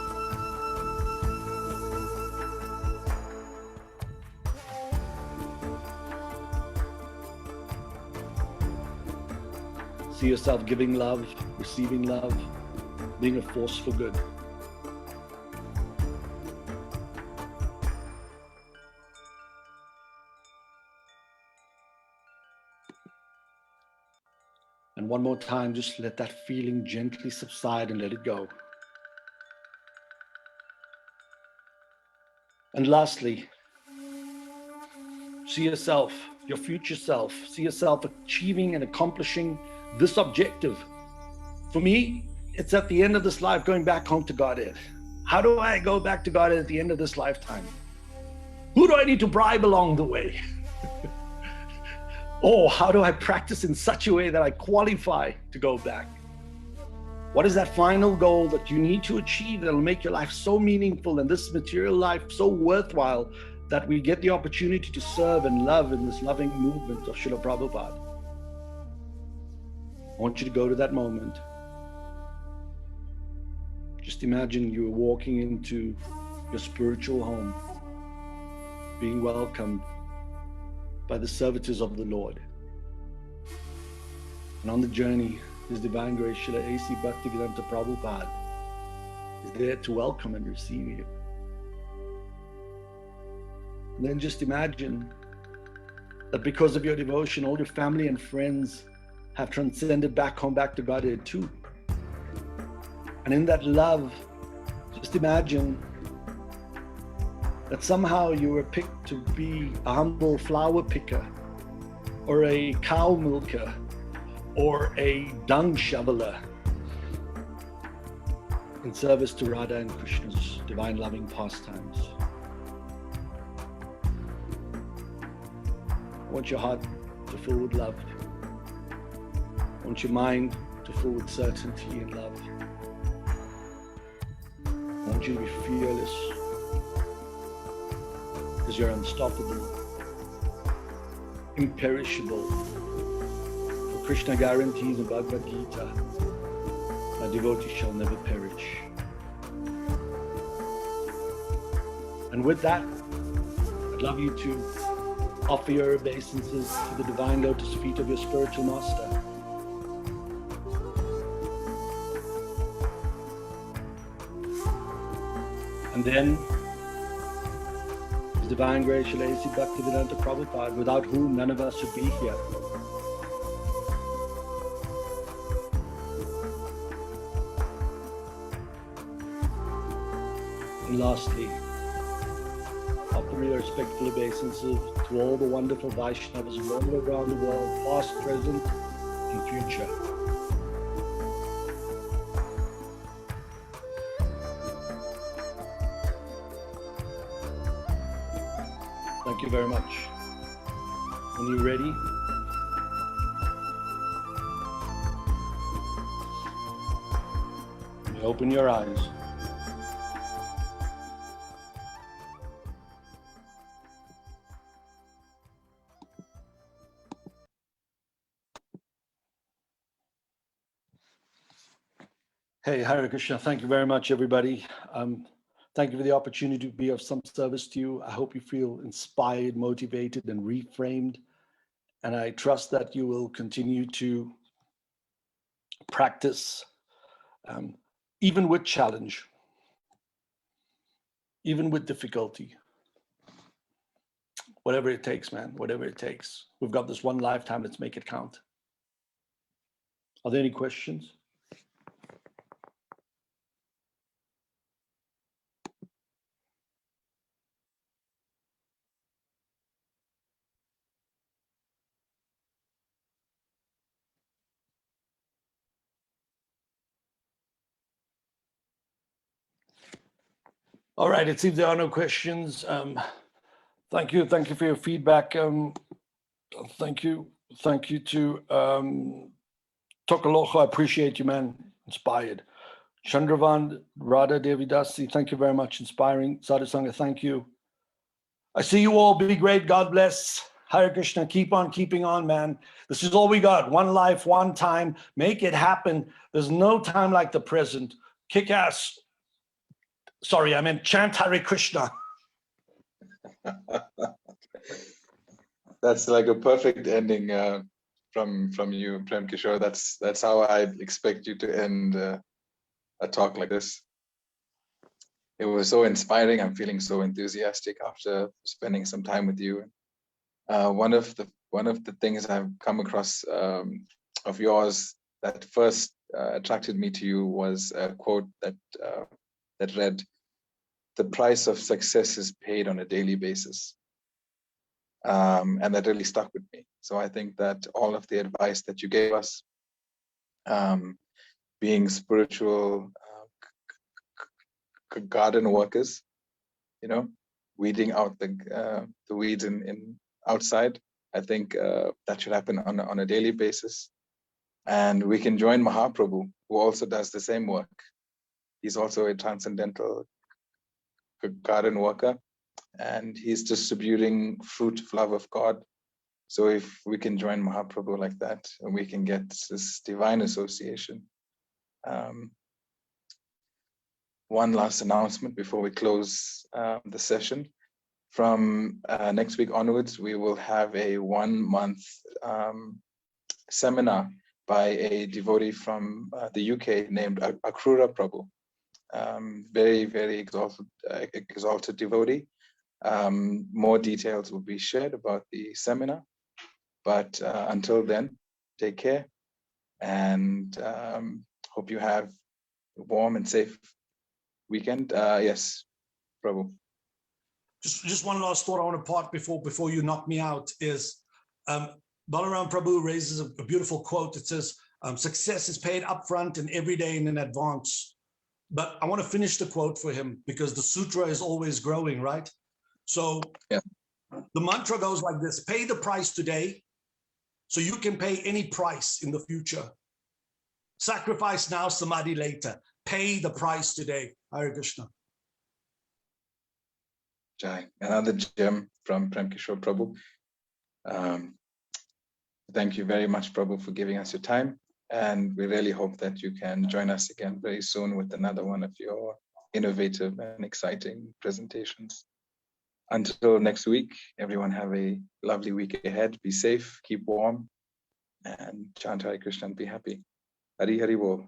See yourself giving love, receiving love, being a force for good. And one more time, just let that feeling gently subside and let it go. And lastly, see yourself, your future self, see yourself achieving and accomplishing this objective. For me, it's at the end of this life, going back home to Godhead. How do I go back to Godhead at the end of this lifetime? Who do I need to bribe along the way? Or how do I practice in such a way that I qualify to go back? What is that final goal that you need to achieve that will make your life so meaningful and this material life so worthwhile that we get the opportunity to serve and love in this loving movement of Srila Prabhupada? I want you to go to that moment. Just imagine you're walking into your spiritual home, being welcomed by the servitors of the Lord. And on the journey, His Divine Grace Srila A.C. Bhaktivedanta Prabhupada is there to welcome and receive you. And then just imagine that because of your devotion, all your family and friends have transcended back home, back to Godhead too. And in that love, just imagine that somehow you were picked to be a humble flower picker, or a cow milker, or a dung shoveler in service to Radha and Krishna's divine loving pastimes. I want your heart to fill with love. I want your mind to fill with certainty and love. I want you to be fearless, because you're unstoppable, imperishable. For Krishna guarantees in Bhagavad Gita, my devotees shall never perish. And with that, I'd love you to offer your obeisances to the divine lotus feet of your spiritual master. And then, His Divine Grace Srila A.C. Bhaktivedanta Prabhupada, without whom none of us would be here. And lastly, offer your respectful obeisances to all the wonderful Vaishnavas all around the world, past, present, and future. Thank you very much. When you're ready, you open your eyes. Hey, Hare Krishna. Thank you very much, everybody. Thank you for the opportunity to be of some service to you. I hope you feel inspired, motivated, and reframed. And I trust that you will continue to practice, even with challenge, even with difficulty. Whatever it takes, man, whatever it takes. We've got this one lifetime, let's make it count. Are there any questions? All right, it seems there are no questions. Thank you for your feedback. Thank you to Tokalocho. I appreciate you, man. Inspired. Chandravan, Radha Devidasi, thank you very much. Inspiring. Sadhusanga, thank you. I see you all. Be great. God bless. Hare Krishna. Keep on keeping on, man. This is all we got. One life, one time. Make it happen. There's no time like the present. Kick ass. Sorry, I meant chant Hare Krishna. That's like a perfect ending from you, Prema Kishore. That's how I expect you to end a talk like this. It was so inspiring. I'm feeling so enthusiastic after spending some time with you. One of the things I've come across of yours that first attracted me to you was a quote that read, "The price of success is paid on a daily basis." And that really stuck with me. So I think that all of the advice that you gave us, being spiritual garden workers, weeding out the weeds in outside, I think that should happen on a daily basis. And we can join Mahaprabhu, who also does the same work. He's also a transcendental garden worker, and he's distributing fruit of love of God. So if we can join Mahaprabhu like that, and we can get this divine association. One last announcement before we close the session. From next week onwards, we will have a 1-month seminar by a devotee from the UK named Akrura Prabhu. Very, very exalted devotee. More details will be shared about the seminar. But until then, take care, and hope you have a warm and safe weekend. Yes, Prabhu. Just one last thought I want to part before you knock me out is Balaram Prabhu raises a beautiful quote. It says, success is paid upfront and every day in advance. But I want to finish the quote for him because the sutra is always growing, right? So yeah. The mantra goes like this: pay the price today so you can pay any price in the future. Sacrifice now, samadhi later. Pay the price today. Hare Krishna. Jai. Another gem from Prema Kishore Prabhu. Thank you very much, Prabhu, for giving us your time. And we really hope that you can join us again very soon with another one of your innovative and exciting presentations. Until next week, everyone have a lovely week ahead. Be safe, keep warm, and chant Hare Krishna and be happy. Hari Hari Bol.